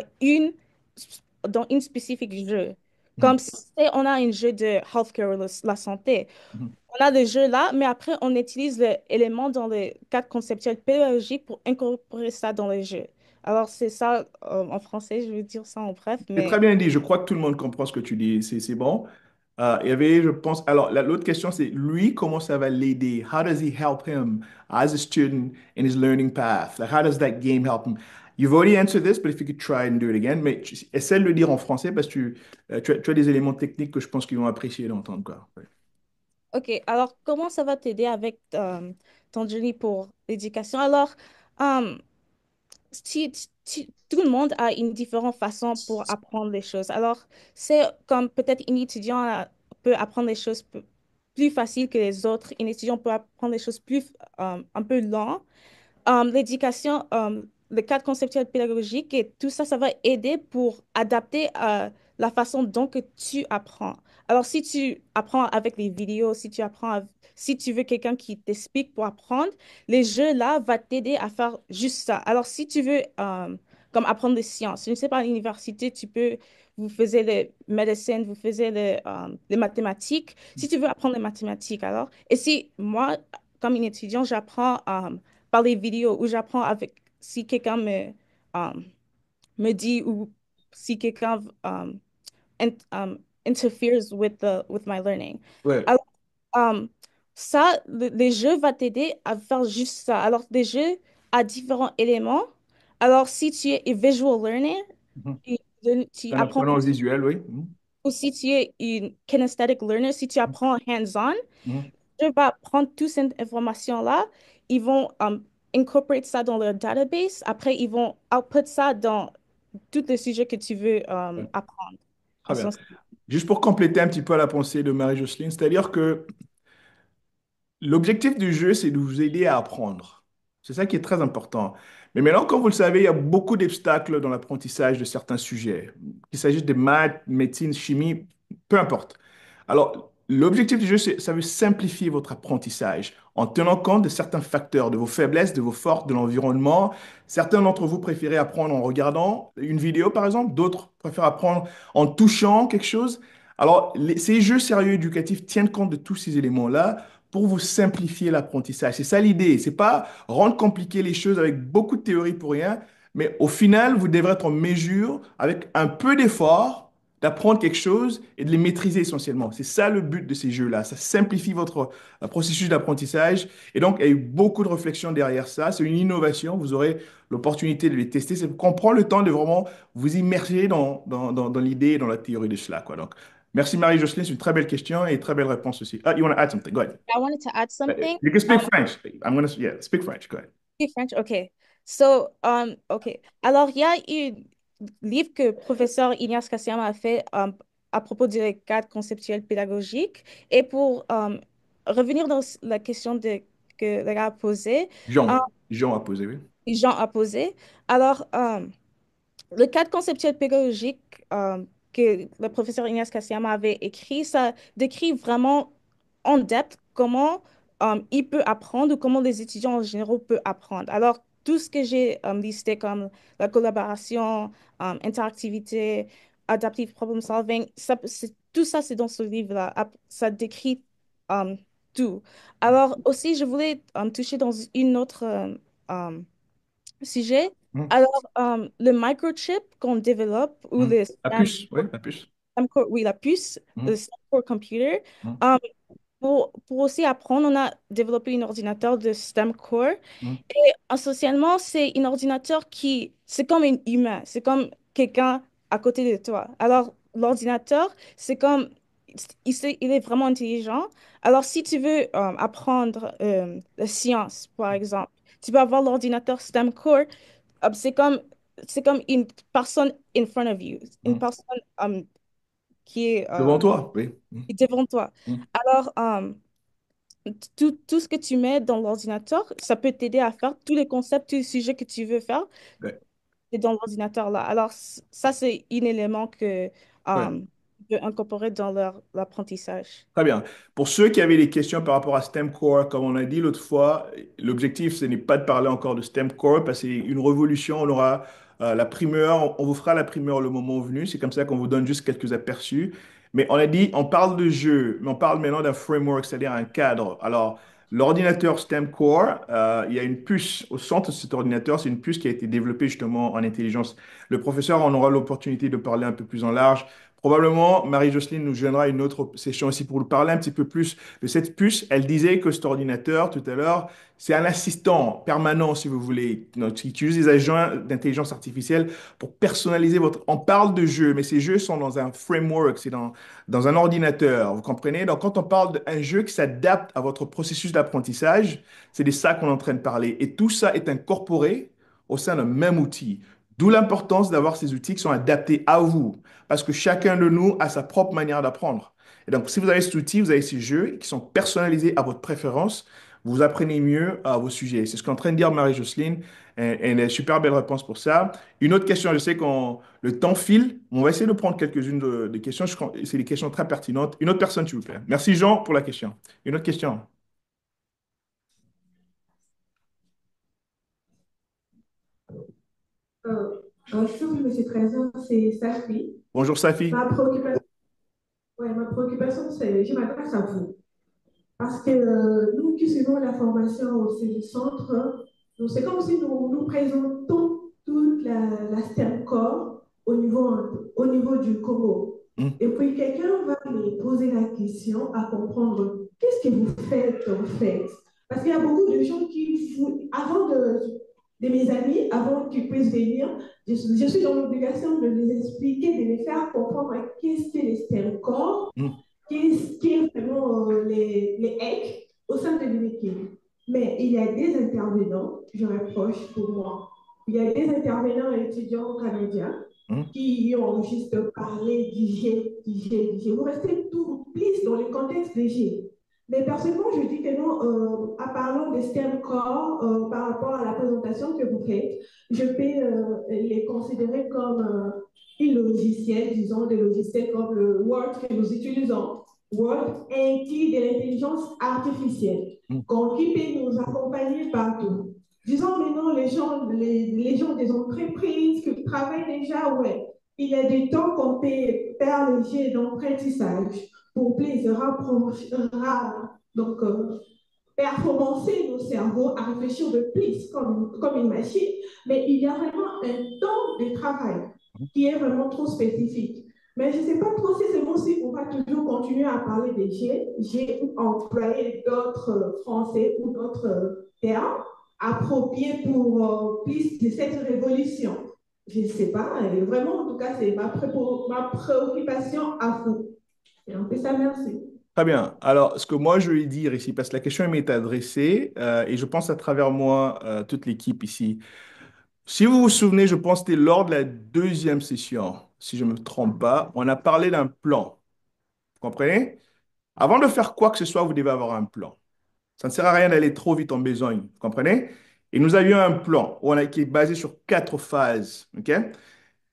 dans une spécifique jeu. Mhm. Comme si on a un jeu de healthcare, la santé. Mhm. On a des jeux là, mais après, on utilise l'élément dans le cadre conceptuel pédagogique pour incorporer ça dans le jeu. Alors, c'est ça en français, je veux dire ça en bref, C'est très mais bien dit. Je crois que tout le monde comprend ce que tu dis. C'est bon. Il y avait, je pense, alors l'autre question, c'est lui, comment ça va l'aider? How does he help him as a student in his learning path? Like, how does that game help him? You've already answered this, but if you could try and do it again, mais essaie de le dire en français parce que tu as des éléments techniques que je pense qu'ils vont apprécier d'entendre, quoi. Ouais. ok. Alors, comment ça va t'aider avec ton journey pour l'éducation? Alors, euh, tout le monde a une différente façon pour apprendre les choses. Alors, c'est comme peut-être un étudiant peut apprendre les choses plus faciles que les autres. Un étudiant peut apprendre les choses plus un peu lent. L'éducation, le cadre conceptuel pédagogique et tout ça, ça va aider pour adapter la façon dont que tu apprends. Alors, si tu apprends avec les vidéos, si tu veux quelqu'un qui t'explique pour apprendre, les jeux là vont t'aider à faire juste ça. Alors, si tu veux comme apprendre des sciences, je ne sais pas, à l'université, vous faisiez les médecines, vous faisiez les mathématiques. Si tu veux apprendre les mathématiques, alors, et si moi, comme une étudiante, j'apprends par les vidéos où j'apprends avec si quelqu'un me dit ou si quelqu'un interferes with my learning. Ouais. Alors, um, ça, les jeux vont t'aider à faire juste ça. Alors, des jeux à différents éléments. Alors, si tu es un visual learner, Mhm. tu, tu Un apprends, apprenant visuel, oui. Mhm. ou si tu es une kinesthetic learner, si tu apprends hands-on, Mhm. je vais prendre toute cette information-là, ils vont incorporer ça dans leur database. Après, ils vont output ça dans tous les sujets que tu veux Ouais. apprendre. En Très bien. sens- Juste pour compléter un petit peu la pensée de Marie-Jocelyne, c'est-à-dire que l'objectif du jeu, c'est de vous aider à apprendre. C'est ça qui est très important. Mais maintenant, comme vous le savez, il y a beaucoup d'obstacles dans l'apprentissage de certains sujets. Qu'il s'agisse de maths, médecine, chimie, peu importe. Alors, l'objectif du jeu, ça veut simplifier votre apprentissage en tenant compte de certains facteurs, de vos faiblesses, de vos forces, de l'environnement. Certains d'entre vous préférez apprendre en regardant une vidéo, par exemple. D'autres préfèrent apprendre en touchant quelque chose. Alors, ces jeux sérieux éducatifs tiennent compte de tous ces éléments-là pour vous simplifier l'apprentissage. C'est ça l'idée. C'est pas rendre compliqué les choses avec beaucoup de théorie pour rien, mais au final, vous devrez être en mesure, avec un peu d'effort, d'apprendre quelque chose et de les maîtriser essentiellement. C'est ça le but de ces jeux-là. Ça simplifie votre processus d'apprentissage. Et donc, il y a eu beaucoup de réflexions derrière ça. C'est une innovation. Vous aurez l'opportunité de les tester. C'est qu'on prend le temps de vraiment vous immerger dans l'idée et dans la théorie de cela, quoi. Donc, merci Marie-Jocelyne. C'est une très belle question et une très belle réponse aussi. Ah, you want to add something? Go ahead. I wanted to add something. You can speak French. I'm gonna, yeah, speak French. Go ahead. Okay, French, OK. So, OK. Alors, il y a un livre que professeur Ignace Kassiama a fait à propos du cadre conceptuel pédagogique. Et pour revenir dans la question que le gars a posée, Jean a posé, oui. gens à poser. Alors, le cadre conceptuel pédagogique que le professeur Ignace Kassiama avait écrit, ça décrit vraiment en depth comment il peut apprendre ou comment les étudiants en général peuvent apprendre. Alors, tout ce que j'ai listé comme la collaboration, interactivité, adaptive problem solving, tout ça, c'est dans ce livre-là. Ça décrit um, tout. Alors, aussi, je voulais toucher dans une autre sujet. Hmm. Alors, le microchip qu'on développe ou Hmm. le La puce, oui, la puce. Oui, la puce, Hmm. le STEM Core Computer, Hmm. um, pour aussi apprendre, on a développé un ordinateur de STEM Core. Hmm. Et essentiellement, c'est un ordinateur c'est comme un humain, c'est comme quelqu'un à côté de toi. Alors, l'ordinateur, c'est comme, il est vraiment intelligent. Alors, si tu veux apprendre la science, par exemple, tu peux avoir l'ordinateur STEM Core. C'est c'est comme une personne in front of you, une Hmm. personne qui est Devant toi, oui. Hmm. devant toi. Hmm. Alors, tout ce que tu mets dans l'ordinateur, ça peut t'aider à faire tous les concepts, tous les sujets que tu veux faire, Ouais. c'est dans l'ordinateur là. Alors, ça, c'est un élément que Ouais. tu peux incorporer dans l'apprentissage. Très bien. Pour ceux qui avaient des questions par rapport à STEM Core, comme on a dit l'autre fois, l'objectif, ce n'est pas de parler encore de STEM Core, parce que c'est une révolution. On aura la primeur, on vous fera la primeur le moment venu. C'est comme ça qu'on vous donne juste quelques aperçus. Mais on a dit, on parle de jeu, mais on parle maintenant d'un framework, c'est-à-dire un cadre. Alors, l'ordinateur STEM Core, il y a une puce au centre de cet ordinateur. C'est une puce qui a été développée justement en intelligence. Le professeur en aura l'opportunité de parler un peu plus en large. Probablement, Marie-Jocelyne nous joindra une autre session aussi pour nous parler un petit peu plus de cette puce. Elle disait que cet ordinateur, tout à l'heure, c'est un assistant permanent, si vous voulez, donc, qui utilise des agents d'intelligence artificielle pour personnaliser votre... On parle de jeux, mais ces jeux sont dans un framework, c'est dans un ordinateur, vous comprenez? Donc, quand on parle d'un jeu qui s'adapte à votre processus d'apprentissage, c'est de ça qu'on est en train de parler. Et tout ça est incorporé au sein d'un même outil. D'où l'importance d'avoir ces outils qui sont adaptés à vous. Parce que chacun de nous a sa propre manière d'apprendre. Et donc, si vous avez cet outil, vous avez ces jeux qui sont personnalisés à votre préférence, vous apprenez mieux à vos sujets. C'est ce qu'est en train de dire Marie-Jocelyne. Et une super belle réponse pour ça. Une autre question, je sais que le temps file. On va essayer de prendre quelques-unes de questions. C'est des questions très pertinentes. Une autre personne, s'il vous plaît. Merci, Jean, pour la question. Une autre question. Bonjour, Monsieur Trésor, c'est Safi. Bonjour, Safi. Ma préoccupation, ouais, ma préoccupation, c'est, je m'adresse à vous. Parce que nous qui suivons la formation au centre, c'est comme si nous présentons toute la STEM Corps au niveau du Congo. Hmm. Et puis quelqu'un va me poser la question à comprendre qu'est-ce que vous faites en fait. Parce qu'il y a beaucoup de gens de mes amis, avant qu'ils puissent venir, je suis dans l'obligation de les expliquer, de les faire comprendre qu'est-ce que les STEM Corps, Hmm. qui est vraiment les hacks au sein de l'équipe. Mais il y a des intervenants, je rapproche pour moi, il y a des intervenants étudiants canadiens Hmm. qui ont juste parlé d'IG. Vous restez tout plus dans le contexte d'IG. Mais personnellement, je dis que non, en parlant de STEM Core, par rapport à la présentation que vous faites, je peux les considérer comme un logiciel, disons des logiciels comme le Word que nous utilisons. Word inclut de l'intelligence artificielle, Hmm. qui peut nous accompagner partout. Disons maintenant les gens des entreprises qui travaillent déjà, ouais, il y a des temps qu'on peut faire le jet d'apprentissage pour plaisir donc performancer nos cerveaux à réfléchir de plus comme une machine, mais il y a vraiment un temps de travail qui est vraiment trop spécifique. Mais je ne sais pas trop si c'est bon si on va toujours continuer à parler des G ou employer d'autres français ou d'autres termes appropriés pour plus de cette révolution. Je ne sais pas, et vraiment, en tout cas, c'est ma préoccupation à vous. Et un peu ça, merci. Très bien. Alors, ce que moi je vais dire ici, parce que la question m'est adressée, et je pense à travers moi, toute l'équipe ici. Si vous vous souvenez, je pense que c'était lors de la deuxième session, si je ne me trompe pas, on a parlé d'un plan. Vous comprenez? Avant de faire quoi que ce soit, vous devez avoir un plan. Ça ne sert à rien d'aller trop vite en besogne. Vous comprenez? Et nous avions un plan qui est basé sur 4 phases. OK?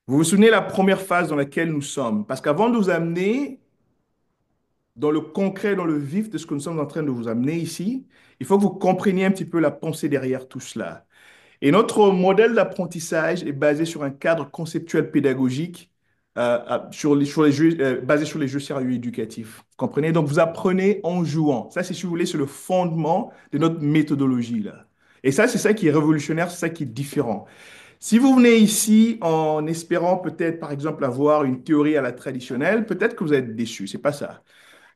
Vous vous souvenez la première phase dans laquelle nous sommes? Parce qu'avant de vous amener dans le concret, dans le vif de ce que nous sommes en train de vous amener ici, il faut que vous compreniez un petit peu la pensée derrière tout cela. Et notre modèle d'apprentissage est basé sur un cadre conceptuel pédagogique sur les jeux, basé sur les jeux sérieux éducatifs. Vous comprenez? Donc, vous apprenez en jouant. Ça, c'est, si vous voulez, c'est le fondement de notre méthodologie, là. Et ça, c'est ça qui est révolutionnaire, c'est ça qui est différent. Si vous venez ici en espérant peut-être, par exemple, avoir une théorie à la traditionnelle, peut-être que vous êtes déçu. C'est pas ça.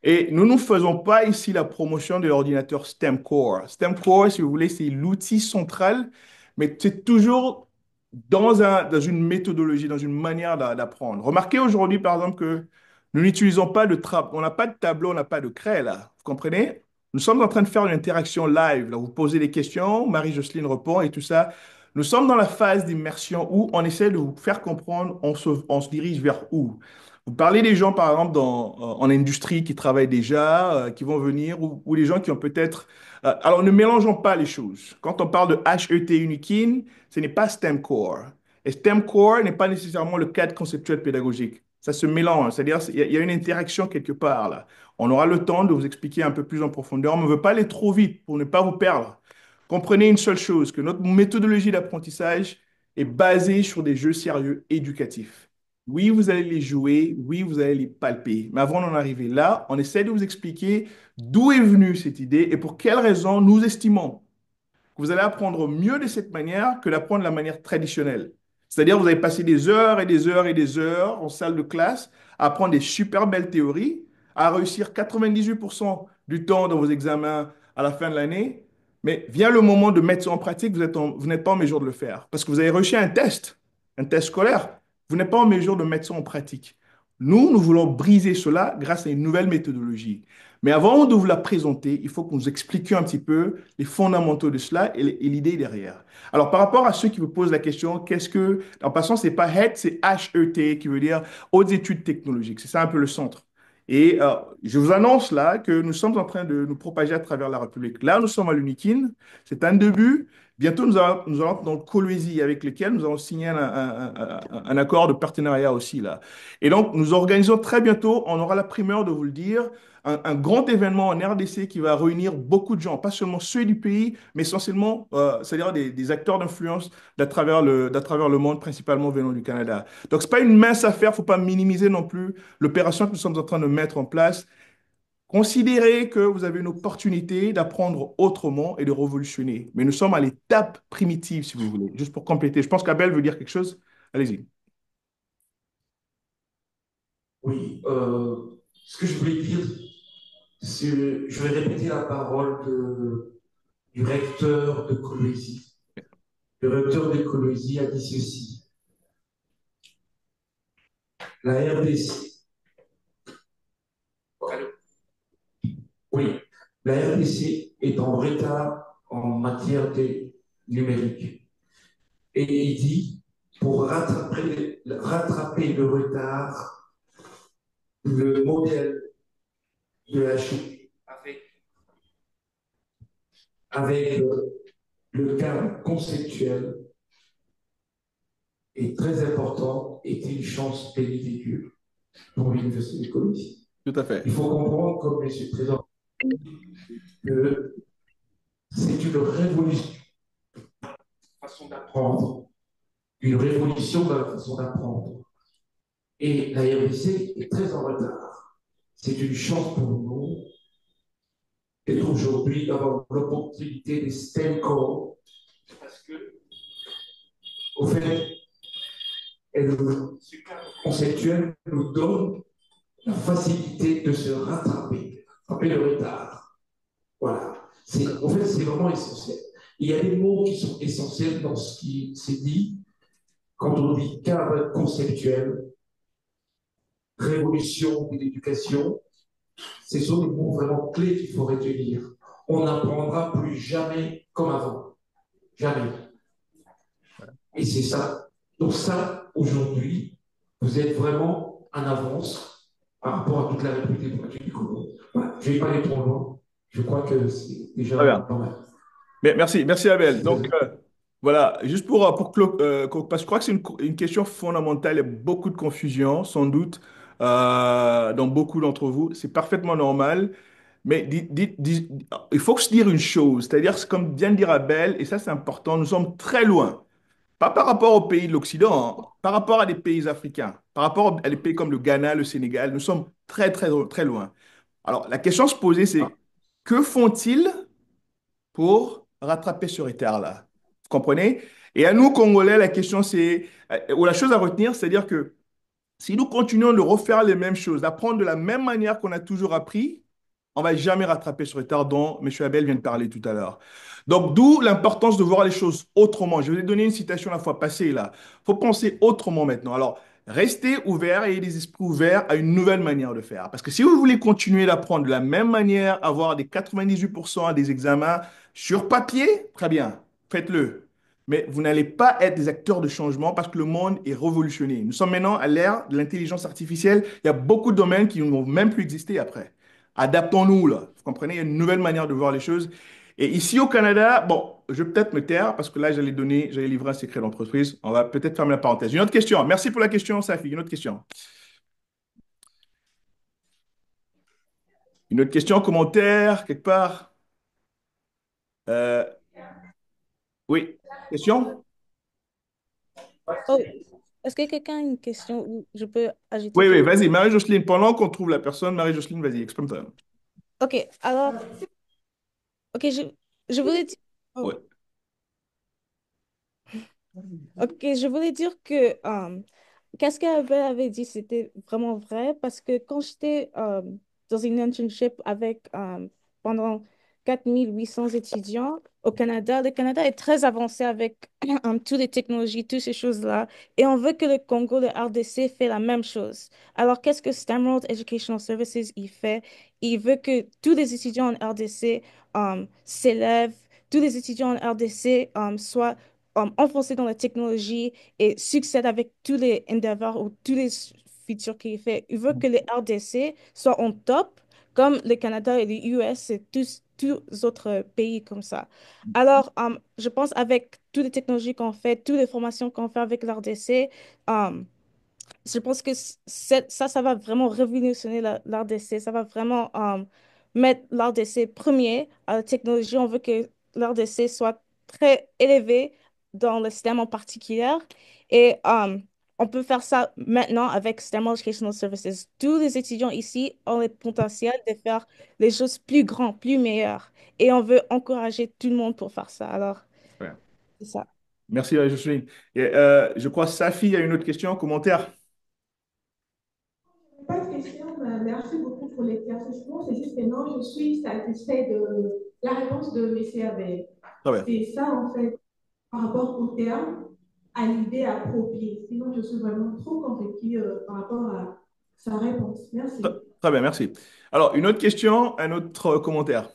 Et nous ne faisons pas ici la promotion de l'ordinateur STEM Core. STEM Core, si vous voulez, c'est l'outil central, mais c'est toujours dans une méthodologie, dans une manière d'apprendre. Remarquez aujourd'hui, par exemple, que nous n'utilisons pas de trappe. On n'a pas de tableau, on n'a pas de craie, là. Vous comprenez? Nous sommes en train de faire une interaction live. Là, vous posez des questions, Marie-Jocelyne répond et tout ça. Nous sommes dans la phase d'immersion où on essaie de vous faire comprendre, on se dirige vers où. Vous parlez des gens, par exemple, en industrie qui travaillent déjà, qui vont venir, ou les gens qui ont peut-être... alors, ne mélangeons pas les choses. Quand on parle de HET Unikin, ce n'est pas STEM Core. Et STEM Core n'est pas nécessairement le cadre conceptuel pédagogique. Ça se mélange, c'est-à-dire il y a une interaction quelque part là. On aura le temps de vous expliquer un peu plus en profondeur, mais on ne veut pas aller trop vite pour ne pas vous perdre. Comprenez une seule chose, que notre méthodologie d'apprentissage est basée sur des jeux sérieux éducatifs. Oui, vous allez les jouer, oui, vous allez les palper. Mais avant d'en arriver là, on essaie de vous expliquer d'où est venue cette idée et pour quelles raisons nous estimons que vous allez apprendre mieux de cette manière que d'apprendre de la manière traditionnelle. C'est-à-dire, vous allez passer des heures et des heures et des heures en salle de classe à apprendre des super belles théories, à réussir 98% du temps dans vos examens à la fin de l'année. Mais vient le moment de mettre ça en pratique, vous n'êtes pas en mesure de le faire. Parce que vous avez réussi un test scolaire. Vous n'êtes pas en mesure de mettre ça en pratique. Nous voulons briser cela grâce à une nouvelle méthodologie. Mais avant de vous la présenter, il faut que nous expliquions un petit peu les fondamentaux de cela et l'idée derrière. Alors, par rapport à ceux qui vous posent la question, en passant, c'est pas HET, c'est HET, qui veut dire Hautes études technologiques. C'est ça un peu le centre. Et je vous annonce là que nous sommes en train de nous propager à travers la République. Là, nous sommes à l'UNIKIN. C'est un début. Bientôt, nous allons dans le Coloésie avec lequel nous allons signer un accord de partenariat aussi là. Et donc, nous organisons très bientôt, on aura la primeur de vous le dire, un grand événement en RDC qui va réunir beaucoup de gens, pas seulement ceux du pays, mais essentiellement, c'est-à-dire des acteurs d'influence d'à travers le monde, principalement venant du Canada. Donc, ce n'est pas une mince affaire, il ne faut pas minimiser non plus l'opération que nous sommes en train de mettre en place. Considérez que vous avez une opportunité d'apprendre autrement et de révolutionner. Mais nous sommes à l'étape primitive, si vous voulez, juste pour compléter. Je pense qu'Abel veut dire quelque chose. Allez-y. Oui, ce que je voulais dire, je vais répéter la parole du recteur de Coloésie. Le recteur de Coloésie a dit ceci. La RDC, oui, la RDC est en retard en matière de numérique. Et il dit, pour rattraper le retard, le modèle de la chose avec le cadre conceptuel est très important, est une chance bénéfique pour l'Université de Colombie. Tout à fait. Il faut comprendre, comme M. le Président, que c'est une révolution de la façon d'apprendre, une révolution dans la façon d'apprendre. Et la RDC est très en retard. C'est une chance pour nous d'être aujourd'hui, d'avoir l'opportunité des STEM Core, parce que, au fait, ce cadre conceptuel nous donne la facilité de se rattraper le retard. Voilà. En fait, c'est vraiment essentiel. Il y a des mots qui sont essentiels dans ce qui s'est dit quand on dit cadre conceptuel, révolution de l'éducation. Ce sont des mots vraiment clés qu'il faut retenir. On n'apprendra plus jamais comme avant. Jamais. Et c'est ça. Donc ça, aujourd'hui, vous êtes vraiment en avance par rapport à toute la République démocratique du Congo. Voilà. Je ne vais pas aller trop loin. Je crois que c'est déjà Très bien. pas mal. Merci, merci Abel. Donc, voilà, juste parce que je crois que c'est une question fondamentale, il y a beaucoup de confusion, sans doute, dans beaucoup d'entre vous. C'est parfaitement normal, mais il faut se dire une chose, c'est-à-dire, c'est comme vient de dire Abel, et ça c'est important, nous sommes très loin. Pas par rapport aux pays de l'Occident, hein, par rapport à des pays africains, par rapport à des pays comme le Ghana, le Sénégal, nous sommes très, très, très loin. Alors, la question à se poser, c'est que font-ils pour rattraper ce retard-là? Vous comprenez? Et à nous, Congolais, la question, ou la chose à retenir, c'est-à-dire que si nous continuons de refaire les mêmes choses, d'apprendre de la même manière qu'on a toujours appris, on va jamais rattraper ce retard dont M. Abel vient de parler tout à l'heure. Donc, d'où l'importance de voir les choses autrement. Je vous ai donné une citation la fois passée, là. Il faut penser autrement maintenant. Alors, restez ouverts et ayez les esprits ouverts à une nouvelle manière de faire. Parce que si vous voulez continuer d'apprendre de la même manière, avoir des 98% à des examens sur papier, très bien, faites-le. Mais vous n'allez pas être des acteurs de changement parce que le monde est révolutionné. Nous sommes maintenant à l'ère de l'intelligence artificielle. Il y a beaucoup de domaines qui ne vont même plus exister après. Adaptons-nous, là. Vous comprenez? Il y a une nouvelle manière de voir les choses. Et ici au Canada, bon, je vais peut-être me taire parce que là, j'allais livrer un secret d'entreprise. On va peut-être fermer la parenthèse. Une autre question. Merci pour la question, Safi. Une autre question. Une autre question, commentaire, quelque part. Euh, oui. Question? Oh, est-ce que quelqu'un a une question où je peux ajouter Oui, oui, quelque vas-y. Marie-Jocelyne, pendant qu'on trouve la personne, Marie-Jocelyne, vas-y, exprime-toi. Ok, alors, ok, je voulais dire, oh, Ouais. ok, je voulais dire que qu'est-ce qu'elle avait dit, c'était vraiment vrai parce que quand j'étais dans une internship avec pendant 4800 étudiants au Canada, le Canada est très avancé avec toutes les technologies, toutes ces choses-là, et on veut que le Congo, le RDC, fait la même chose. Alors, qu'est-ce que Stamworld Educational Services il fait? Il veut que tous les étudiants en RDC s'élèvent, tous les étudiants en RDC soient enfoncés dans la technologie et succède avec tous les endeavors ou tous les features qu'il fait. Il veut que les RDC soient en top, comme le Canada et les US et tous les autres pays comme ça. Alors, je pense avec toutes les technologies qu'on fait, toutes les formations qu'on fait avec l'RDC, je pense que ça va vraiment révolutionner l'art d'essai. Ça va vraiment mettre l'art d'essai premier à la technologie. On veut que l'art d'essai soit très élevé dans le STEM en particulier. Et on peut faire ça maintenant avec STEM Educational Services. Tous les étudiants ici ont le potentiel de faire les choses plus grandes, plus meilleures. Et on veut encourager tout le monde pour faire ça. Alors, Ouais. c'est ça. Merci, Marie-Jocelyne. Et, je crois que Safi a une autre question, commentaire. Pas de question, mais merci beaucoup pour l'éclaircissement. C'est juste que non, je suis satisfait de la réponse de M. Abel. Très bien. C'est ça, en fait, par rapport au terme, à l'idée appropriée. Sinon, je suis vraiment trop convaincue par rapport à sa réponse. Très, Merci. très bien, merci. Alors, une autre question, un autre commentaire.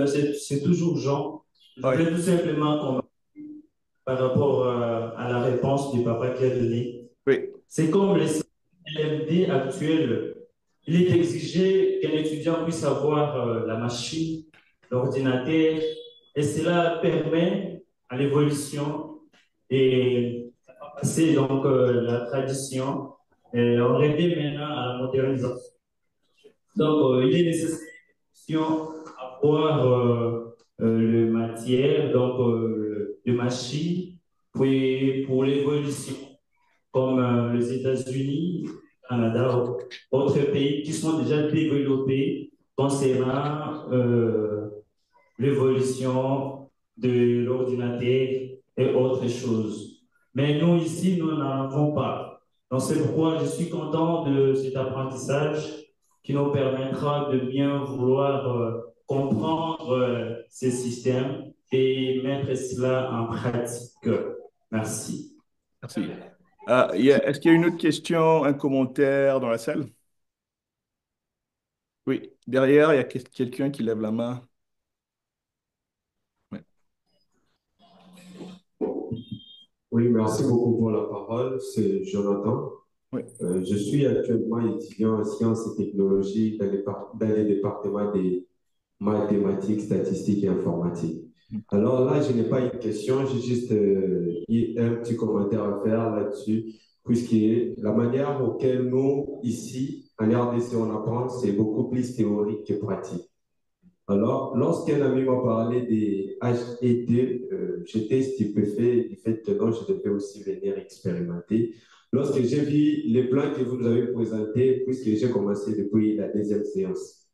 C'est toujours Jean. Je Oui, voulais tout simplement par rapport à la réponse du papa qui a donné. oui, C'est comme les LMD actuels. Il est exigé qu'un étudiant puisse avoir la machine, l'ordinateur, et cela permet à l'évolution et à passer donc la tradition et on revient maintenant à la modernisation. Donc, il est nécessaire d'avoir le matière, donc de machines pour l'évolution, comme les États-Unis, le Canada, autres pays qui sont déjà développés concernant l'évolution de l'ordinateur et autres choses. Mais nous, ici, nous n'en avons pas. Donc, c'est pourquoi je suis content de cet apprentissage qui nous permettra de bien vouloir comprendre ces systèmes et mettre cela en pratique. Merci. merci. Est-ce qu'il y a une autre question, un commentaire dans la salle? Oui, derrière, il y a quelqu'un qui lève la main. Ouais. Oui, merci beaucoup pour la parole. C'est Jonathan. Oui, Je suis actuellement étudiant en sciences et technologies dans les départements des mathématiques, statistiques et informatique. Alors là, je n'ai pas une question, j'ai juste un petit commentaire à faire là-dessus, puisque la manière auquel nous, ici, en RDC, on apprend, c'est beaucoup plus théorique que pratique. Alors, lorsqu'un ami m'a parlé des HED, j'étais stupéfait du fait que non, je devais aussi venir expérimenter. Lorsque j'ai vu les plans que vous nous avez présentés, puisque j'ai commencé depuis la deuxième séance.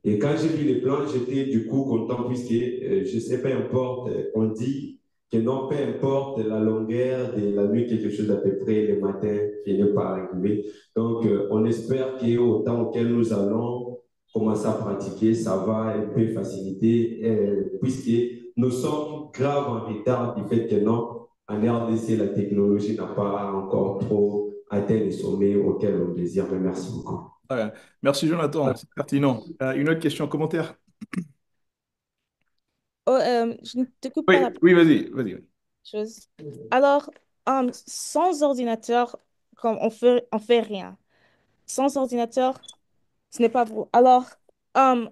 Et quand j'ai vu les plans, j'étais du coup content, puisque je sais, peu importe, on dit que non, peu importe la longueur de la nuit, quelque chose à peu près, le matin finit par arriver. Donc, on espère qu'au temps auquel nous allons, commencer à pratiquer, ça va un peu faciliter, puisque nous sommes grave en retard du fait que non, en RDC, la technologie n'a pas encore trop atteint les sommets auxquels on désire. Mais merci beaucoup. ouais. Merci Jonathan, c'est pertinent. Une autre question, commentaire? Oh, je ne te coupe pas Oui, la oui, vas-y, vas-y. chose. Alors, sans ordinateur, comme on fait rien. Sans ordinateur, ce n'est pas vous. Alors, um,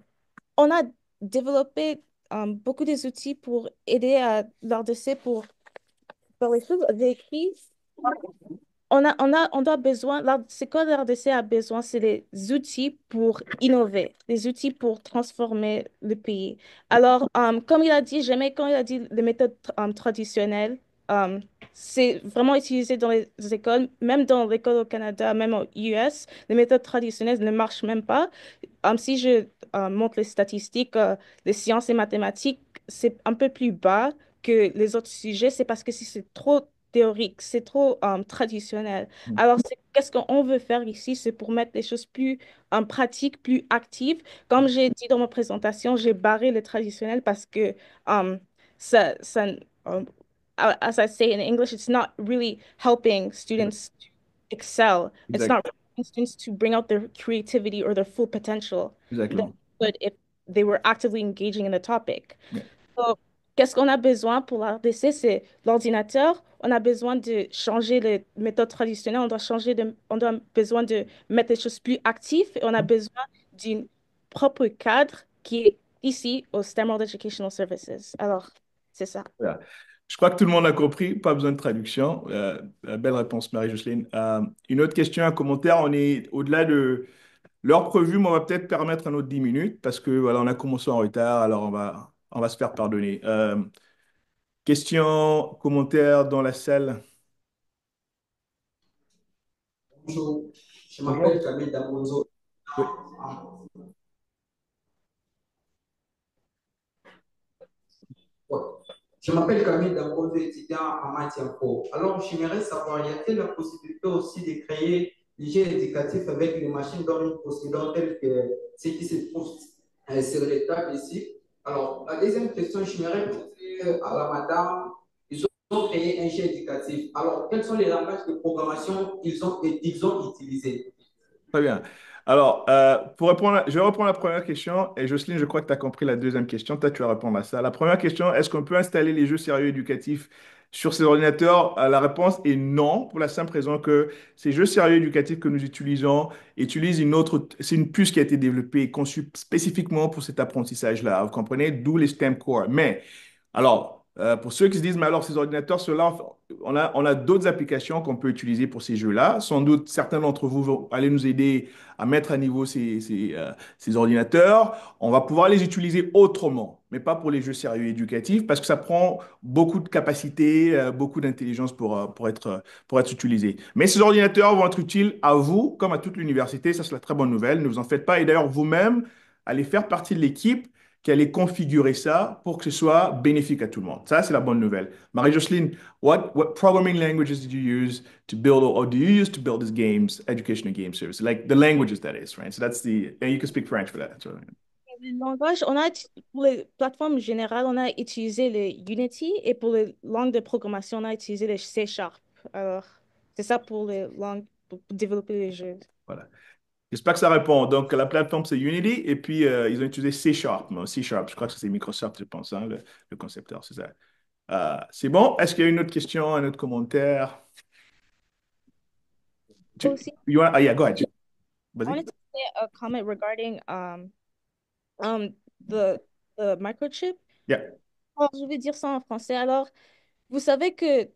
on a développé beaucoup des outils pour aider à l'RDC pour faire les choses. J'ai écrit on doit besoin, c'est quoi l'RDC a besoin? C'est des outils pour innover, des outils pour transformer le pays. Alors, comme il a dit, j'aimais quand il a dit les méthodes traditionnelles. um, c'est vraiment utilisé dans les écoles, même dans l'école au Canada, même aux US, les méthodes traditionnelles ne marchent même pas. Si je montre les statistiques, les sciences et mathématiques, c'est un peu plus bas que les autres sujets. C'est parce que si c'est trop théorique, c'est trop traditionnel. Alors, qu'est-ce qu'on veut faire ici? C'est pour mettre les choses plus pratiques, plus actives. Comme j'ai dit dans ma présentation, j'ai barré le traditionnel parce que um, ça, um, as I say in English, it's not really helping students to excel. It's Exact, not helping students to bring out their creativity or their full potential that exactement. would if they were actively engaging in the topic. Yeah. So, qu'est-ce qu'on a besoin pour l'RDC? C'est l'ordinateur. On a besoin de changer les méthodes traditionnelles. On a besoin de mettre les choses plus actives. Et on a besoin d'un propre cadre qui est ici au STEM World Educational Services. Alors, c'est ça. Voilà. Je crois que tout le monde a compris, pas besoin de traduction. Belle réponse, Marie-Jocelyne. Une autre question, un commentaire. On est au-delà de l'heure prévue, mais on va peut-être permettre un autre 10 minutes parce que voilà, on a commencé en retard, alors on va se faire pardonner. Question, commentaire dans la salle. Bonjour, je m'appelle Bonjour. Camille Damonzo. Oui. Ouais. Je m'appelle Camille Damonzo, étudiant en matière pro. Alors, j'aimerais savoir, y a-t-il la possibilité aussi de créer des jeux éducatifs avec les machines dont nous possédons, telles que ce qui se trouve sur les tables ici? Alors, la deuxième question, j'aimerais poser à la madame, ils ont créé un jeu éducatif. Alors, quels sont les langages de programmation ils ont utilisés? Très bien. Alors, je vais répondre à la première question et Jocelyne, je crois que tu as compris la deuxième question. Toi, tu vas répondre à ça. La première question, est-ce qu'on peut installer les jeux sérieux éducatifs sur ces ordinateurs? La réponse est non, pour la simple raison que ces jeux sérieux éducatifs que nous utilisons utilisent c'est une puce qui a été développée et conçue spécifiquement pour cet apprentissage-là. Vous comprenez? D'où les STEM Core. Mais alors, pour ceux qui se disent, mais alors ces ordinateurs, ceux-là, on a d'autres applications qu'on peut utiliser pour ces jeux-là. Sans doute, certains d'entre vous vont aller nous aider à mettre à niveau ces ordinateurs. On va pouvoir les utiliser autrement, mais pas pour les jeux sérieux éducatifs, parce que ça prend beaucoup de capacité, beaucoup d'intelligence pour être utilisé. Mais ces ordinateurs vont être utiles à vous, comme à toute l'université. Ça, c'est la très bonne nouvelle. Ne vous en faites pas. Et d'ailleurs, vous-même, allez faire partie de l'équipe qui allait configurer ça pour que ce soit bénéfique à tout le monde. Ça, c'est la bonne nouvelle. Marie-Jocelyne, what programming languages did you use to build, or do you use to build this games, educational game service? Like the languages, that is, right? So and you can speak French for that. So, Le langage, pour les plateformes générales, on a utilisé le Unity et pour les langues de programmation, on a utilisé le C Sharp. Alors, c'est ça pour les langues, pour développer les jeux. voilà. J'espère que ça répond. Donc, la plateforme, c'est Unity, et puis ils ont utilisé C Sharp. C Sharp, je crois que c'est Microsoft, je pense, hein, le concepteur, c'est ça. C'est bon? Est-ce qu'il y a une autre question, un autre commentaire? Aussi, Yeah, go ahead. I Vas-y. wanted to say a comment regarding um, the, the microchip. Yeah. Alors, je vais dire ça en français. Alors, vous savez que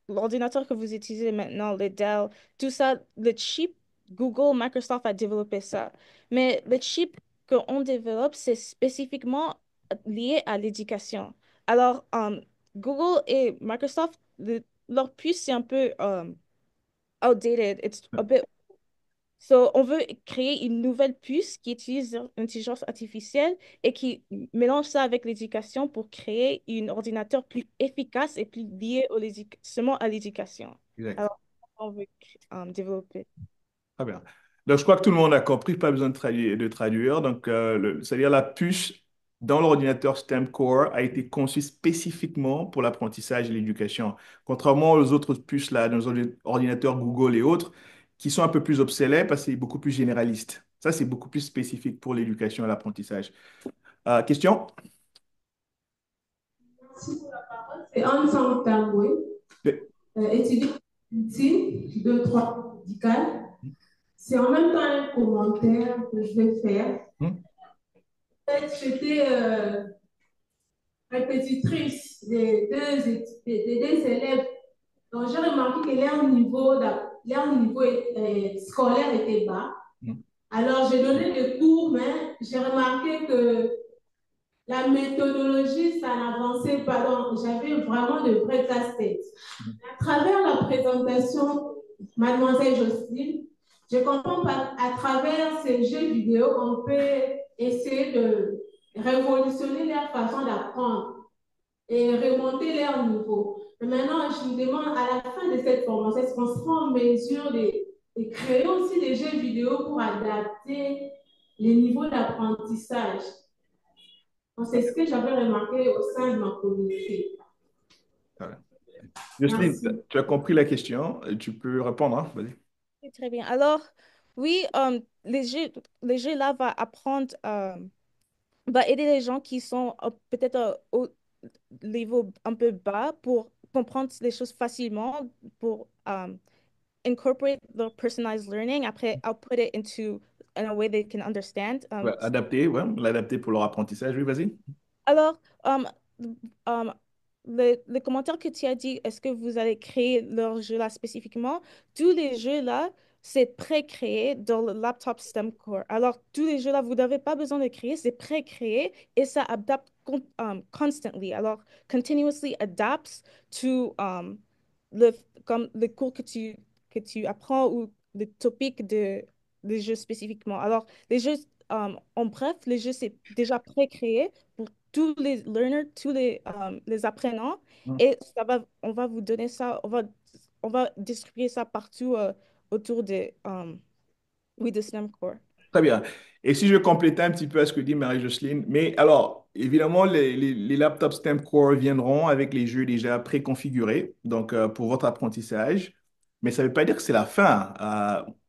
l'ordinateur que vous utilisez maintenant, le Dell, tout ça, le chip, Google, Microsoft a développé ça. Mais le chip qu'on développe, c'est spécifiquement lié à l'éducation. Alors, Google et Microsoft, leur puce, c'est un peu outdated. It's a bit. So, on veut créer une nouvelle puce qui utilise l'intelligence artificielle et qui mélange ça avec l'éducation pour créer un ordinateur plus efficace et plus lié seulement à l'éducation. Exact. Alors, on veut développer. Très bien. Donc, je crois que tout le monde a compris, pas besoin de traduire. Donc, c'est-à-dire la puce dans l'ordinateur STEM Core a été conçue spécifiquement pour l'apprentissage et l'éducation. Contrairement aux autres puces là, dans les ordinateurs Google et autres, qui sont un peu plus obsolètes parce que c'est beaucoup plus généraliste. Ça, c'est beaucoup plus spécifique pour l'éducation et l'apprentissage. Question? Merci pour la parole. C'est Ansang Tamboué, Oui. étudiant en médecine de droit médical. C'est en même temps un commentaire que je vais faire. Hmm. En fait, j'étais répétitrice des deux élèves. Donc, j'ai remarqué que leur niveau scolaire était bas. Hmm. Alors, j'ai donné des cours, mais j'ai remarqué que la méthodologie, ça n'avançait pas. Donc, j'avais vraiment de vrais casse-têtes. À travers la présentation, Mademoiselle Jocelyne, je comprends qu'à travers ces jeux vidéo, on peut essayer de révolutionner leur façon d'apprendre et remonter leur niveau. Mais maintenant, je me demande, à la fin de cette formation, est-ce qu'on sera en mesure de créer aussi des jeux vidéo pour adapter les niveaux d'apprentissage? Donc, c'est ce que j'avais remarqué au sein de ma communauté. Voilà. Jocelyne, Merci. tu as compris la question. Tu peux répondre, hein? Vas-y. Oui, très bien. Alors, oui, les jeux là va apprendre, va aider les gens qui sont peut-être au niveau un peu bas pour comprendre les choses facilement, pour incorporate their personalized learning. Après, I'll put it into in a way they can understand. Ouais, adapter, ouais, l'adapter pour leur apprentissage. Oui, vas-y. Alors, um, le commentaire que tu as dit, est-ce que vous allez créer leur jeu là spécifiquement? Tous les jeux là, c'est pré-créé dans le laptop STEM Core. Alors, tous les jeux là, vous n'avez pas besoin de créer, c'est pré-créé et ça adapte constantly. Alors, continuously adapts to le, comme le cours que tu apprends ou le topic des jeux spécifiquement. Alors, les jeux, en bref, les jeux, c'est déjà pré-créé pour tous les learners, tous les apprenants. Hmm. Et on va vous donner ça, on va distribuer ça partout autour oui, de STEM Core. Très bien. Et si je complétais un petit peu à ce que dit Marie-Jocelyne, mais alors, évidemment, les laptops STEM Core viendront avec les jeux déjà préconfigurés, donc pour votre apprentissage. Mais ça ne veut pas dire que c'est la fin.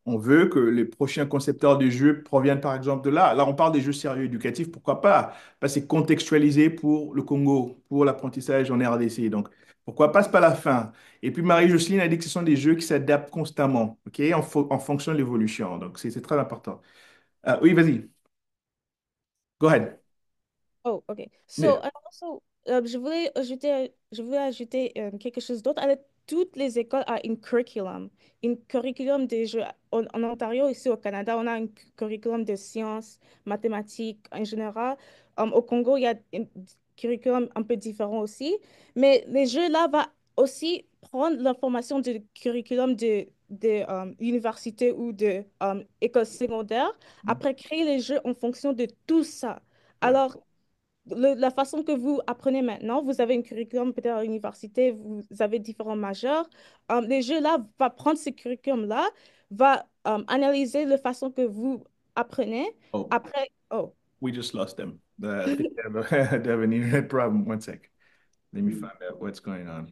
On veut que les prochains concepteurs de jeux proviennent par exemple de là. Là, on parle des jeux sérieux éducatifs, pourquoi pas? Parce que c'est contextualisé pour le Congo, pour l'apprentissage en RDC. Donc, pourquoi pas, c'est pas la fin. Et puis Marie-Jocelyne a dit que ce sont des jeux qui s'adaptent constamment, ok, en fonction de l'évolution. Donc, c'est très important. Oui, vas-y. Go ahead. Oh, OK. So, Yeah. je voulais ajouter quelque chose d'autre. Toutes les écoles ont un curriculum de jeux. En Ontario, ici au Canada, on a un curriculum de sciences, mathématiques en général. Au Congo, il y a un curriculum un peu différent aussi. Mais les jeux là vont aussi prendre l'information du curriculum de université ou de école secondaire, après créer les jeux en fonction de tout ça. Ouais. Alors, la façon que vous apprenez maintenant, vous avez un curriculum peut-être à l'université, vous avez différents majeurs. Les jeux-là va prendre ce curriculum-là, va analyser la façon que vous apprenez. Oh, Après, oh. we just lost them. I think they have an internet problem. One sec. Let me find out what's going on.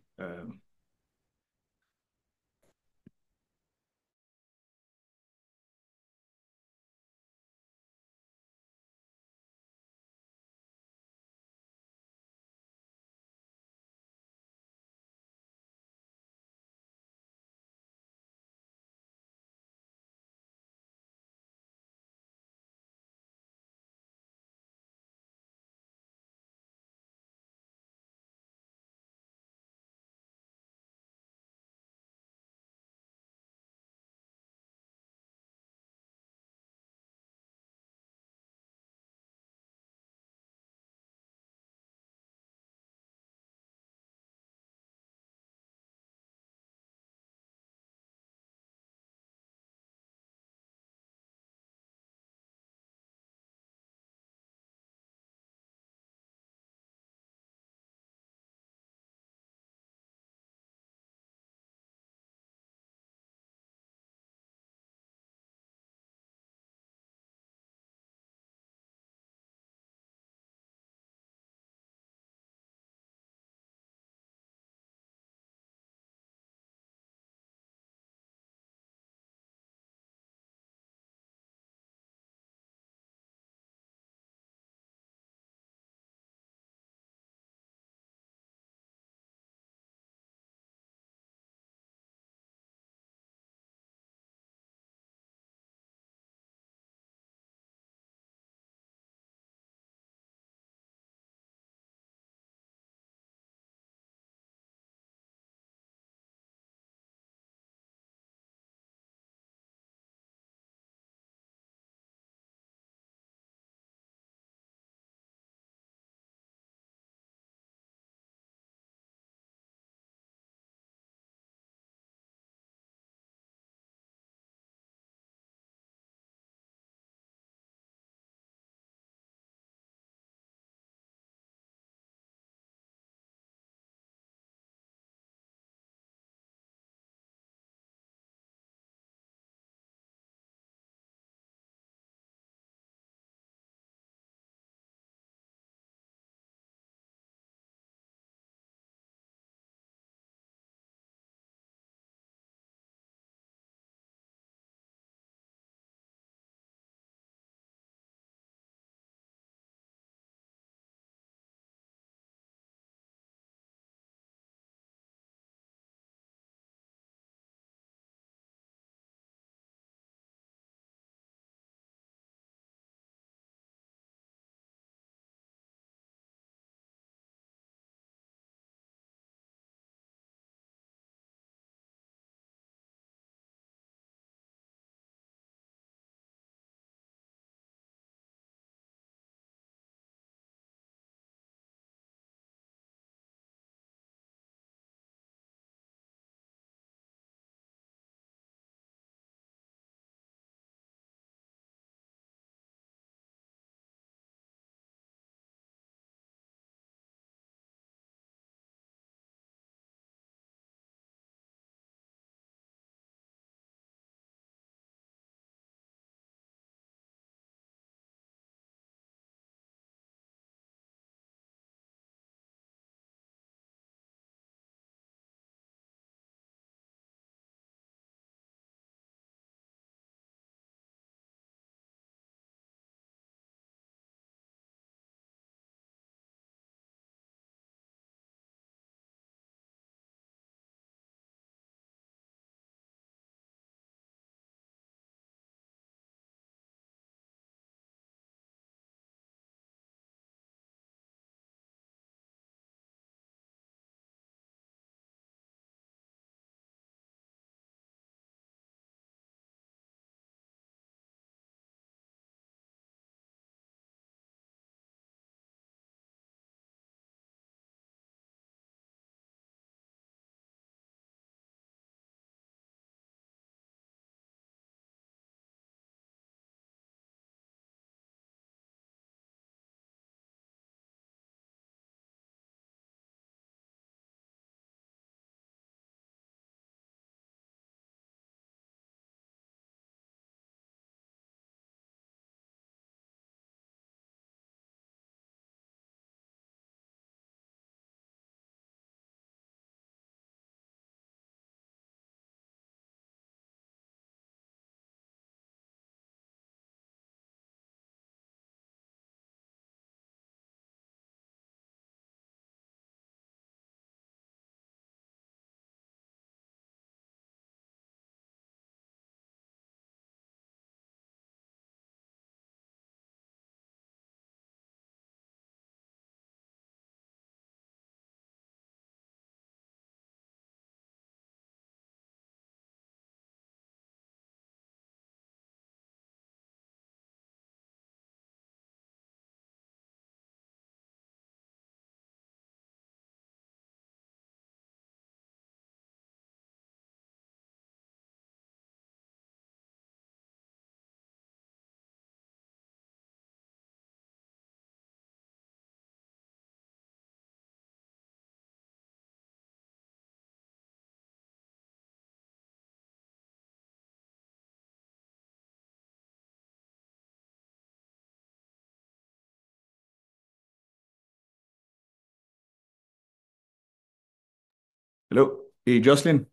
Hello. Hey, Jocelyn.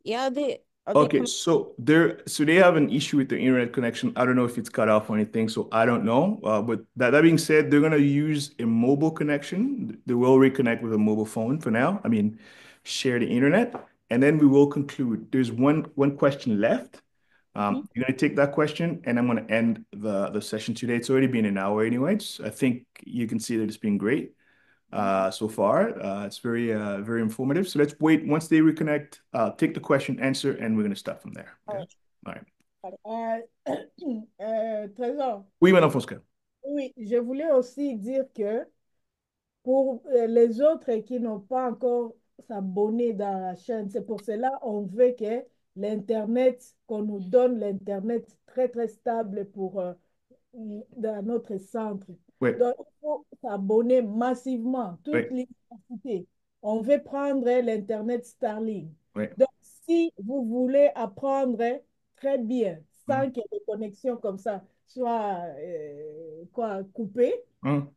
Yeah, are they Okay, so they have an issue with the internet connection. I don't know if it's cut off or anything, so I don't know. But that being said, they're gonna use a mobile connection. They will reconnect with a mobile phone for now. I mean, share the internet, and then we will conclude. There's one question left. Mhm. You're gonna take that question, and I'm gonna end the session today. It's already been an hour anyways. I think you can see that it's been great so far. It's very informative. So let's wait. Once they reconnect, take the question, answer, and we're going to start from there. Okay? Ouais. All right. Trésor, Oui, Madame Fosca. oui, je voulais aussi dire que pour les autres qui n'ont pas encore s'abonné dans la chaîne, c'est pour cela on veut que l'Internet, qu'on nous donne l'Internet très très stable pour dans notre centre. Oui, Donc, il faut s'abonner massivement, oui, toutes les universités. On veut prendre l'Internet Starlink. oui. Donc, si vous voulez apprendre très bien, Hum, sans que les connexions comme ça soient coupées, hum.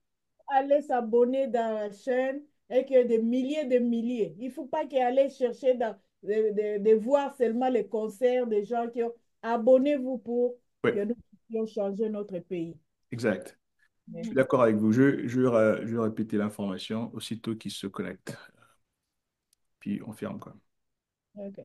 allez s'abonner dans la chaîne et que des milliers de milliers. Il ne faut pas qu'aller chercher de voir seulement les concerts des gens qui ont. Abonnez-vous pour Oui, que nous puissions changer notre pays. exact. Je suis Mais- d'accord avec vous. Je vais répéter l'information aussitôt qu'ils se connectent. Puis on ferme quoi. ok.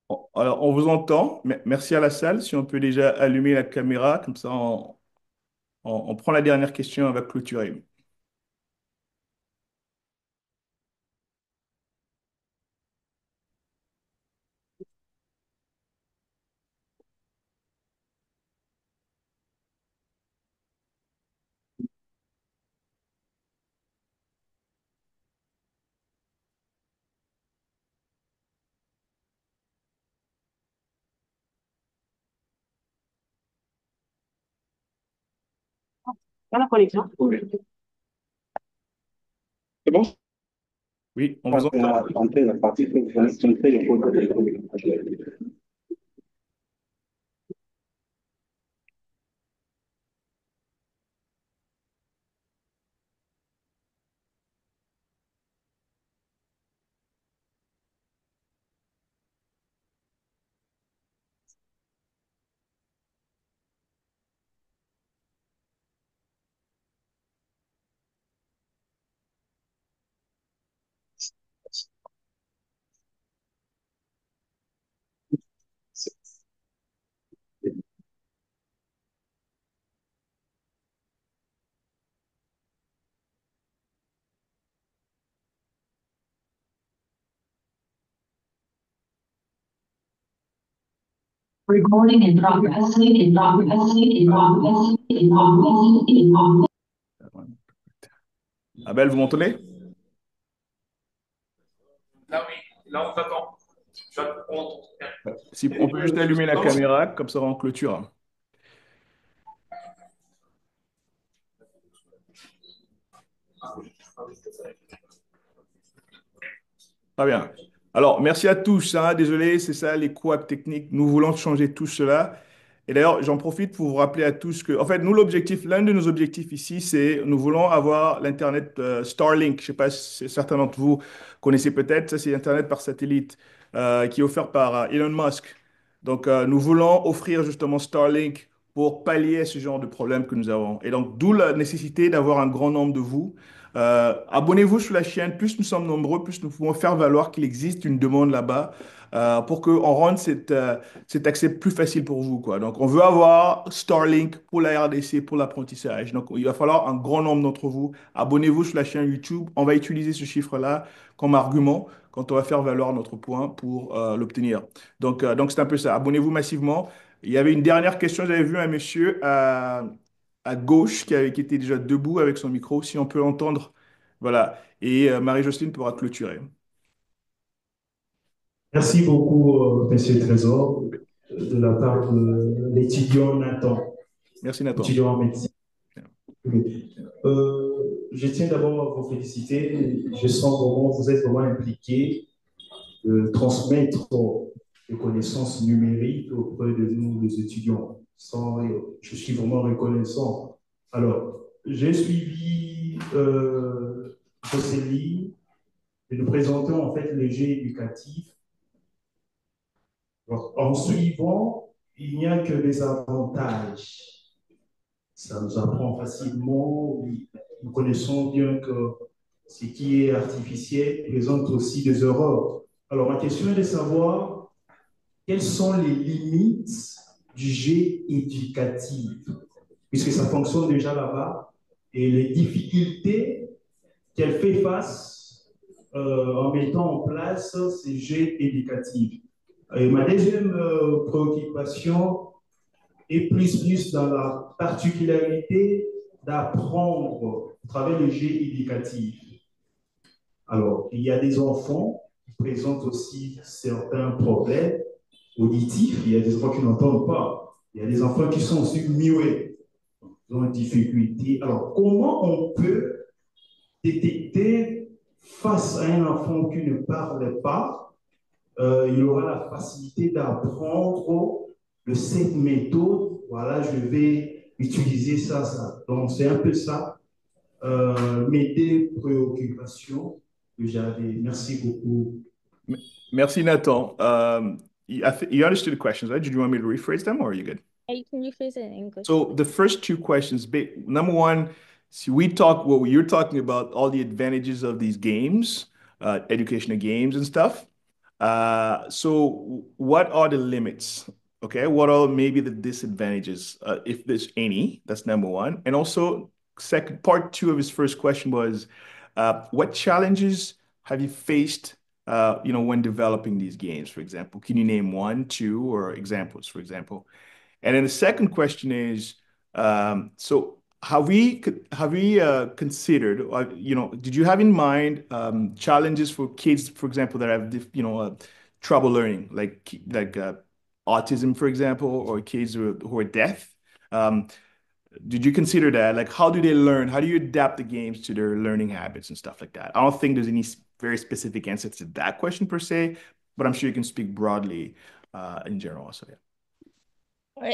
Bon, alors, on vous entend. Merci à la salle. Si on peut déjà allumer la caméra, comme ça, on prend la dernière question, on va clôturer. Dans la connexion. C'est bon? Oui, on vous entend. Entrer la partie, entrer le code de Recording in progress. In progress. In progress. In progress. In progress. Abel, vous m'entendez? Là, oui, là, on t'attend. Si on peut juste allumer la caméra, comme ça on clôture. Très bien. Alors, merci à tous, hein. Désolé, c'est ça les couacs techniques. Nous voulons changer tout cela. Et d'ailleurs, j'en profite pour vous rappeler à tous que, en fait, nous, l'objectif, l'un de nos objectifs ici, c'est nous voulons avoir l'Internet Starlink. Je ne sais pas si certains d'entre vous connaissez peut-être. Ça, c'est Internet par satellite qui est offert par Elon Musk. Donc, nous voulons offrir justement Starlink pour pallier à ce genre de problème que nous avons. Et donc, d'où la nécessité d'avoir un grand nombre de vous Abonnez-vous sur la chaîne. Plus nous sommes nombreux, plus nous pouvons faire valoir qu'il existe une demande là-bas pour qu'on rende cet accès plus facile pour vous, quoi. Donc, on veut avoir Starlink pour la RDC, pour l'apprentissage. Donc, il va falloir un grand nombre d'entre vous. Abonnez-vous sur la chaîne YouTube. On va utiliser ce chiffre-là comme argument quand on va faire valoir notre point pour l'obtenir. Donc, c'est un peu ça. Abonnez-vous massivement. Il y avait une dernière question. J'avais vu un monsieur à gauche qui était déjà debout avec son micro. Si on peut l'entendre, voilà. Et Marie-Jocelyne pourra clôturer. Merci beaucoup, Monsieur Trésor, de la part de l'étudiant Nathan, Merci Nathan. étudiant en médecine. Oui. Je tiens d'abord à vous féliciter. Je sens vraiment, vous êtes vraiment impliqué de transmettre des connaissances numériques auprès de nous, les étudiants. Je suis vraiment reconnaissant. Alors, j'ai suivi Jocelyne et nous présentons en fait le jeu éducatif. Alors, en suivant, il n'y a que des avantages. Ça nous apprend facilement. Oui. Nous connaissons bien que ce qui est artificiel présente aussi des erreurs. Alors, ma question est de savoir quelles sont les limites du jeu éducatif, puisque ça fonctionne déjà là-bas, et les difficultés qu'elle fait face en mettant en place ces jeux éducatifs. Et ma deuxième préoccupation est plus dans la particularité d'apprendre à travers le jeu éducatif. Alors, il y a des enfants qui présentent aussi certains problèmes auditifs, il y a des enfants qui n'entendent pas, il y a des enfants qui sont aussi muets, qui ont des difficultés. Alors, comment on peut détecter face à un enfant qui ne parle pas, il aura la facilité d'apprendre de cette méthode, voilà, je vais utiliser ça, ça. Donc, c'est un peu ça, mes deux préoccupations que j'avais. Merci beaucoup. Merci Nathan. You understood the questions, right? Did you want me to rephrase them or are you good? Yeah, you can rephrase it in English. So the first two questions, number one, see, we talk what you're talking about, all the advantages of these games, educational games and stuff. So what are the limits? Okay, what are maybe the disadvantages, if there's any? That's number one. And also, second part two of his first question was, what challenges have you faced, when developing these games, for example? Can you name one, two, or examples, for example? And then the second question is, so have we considered, did you have in mind challenges for kids, for example, that have trouble learning, like autism, for example, or kids who are deaf? Did you consider that? Like, how do they learn? How do you adapt the games to their learning habits and stuff like that? I don't think there's any very specific answer to that question per se, but I'm sure you can speak broadly in general also. Yeah.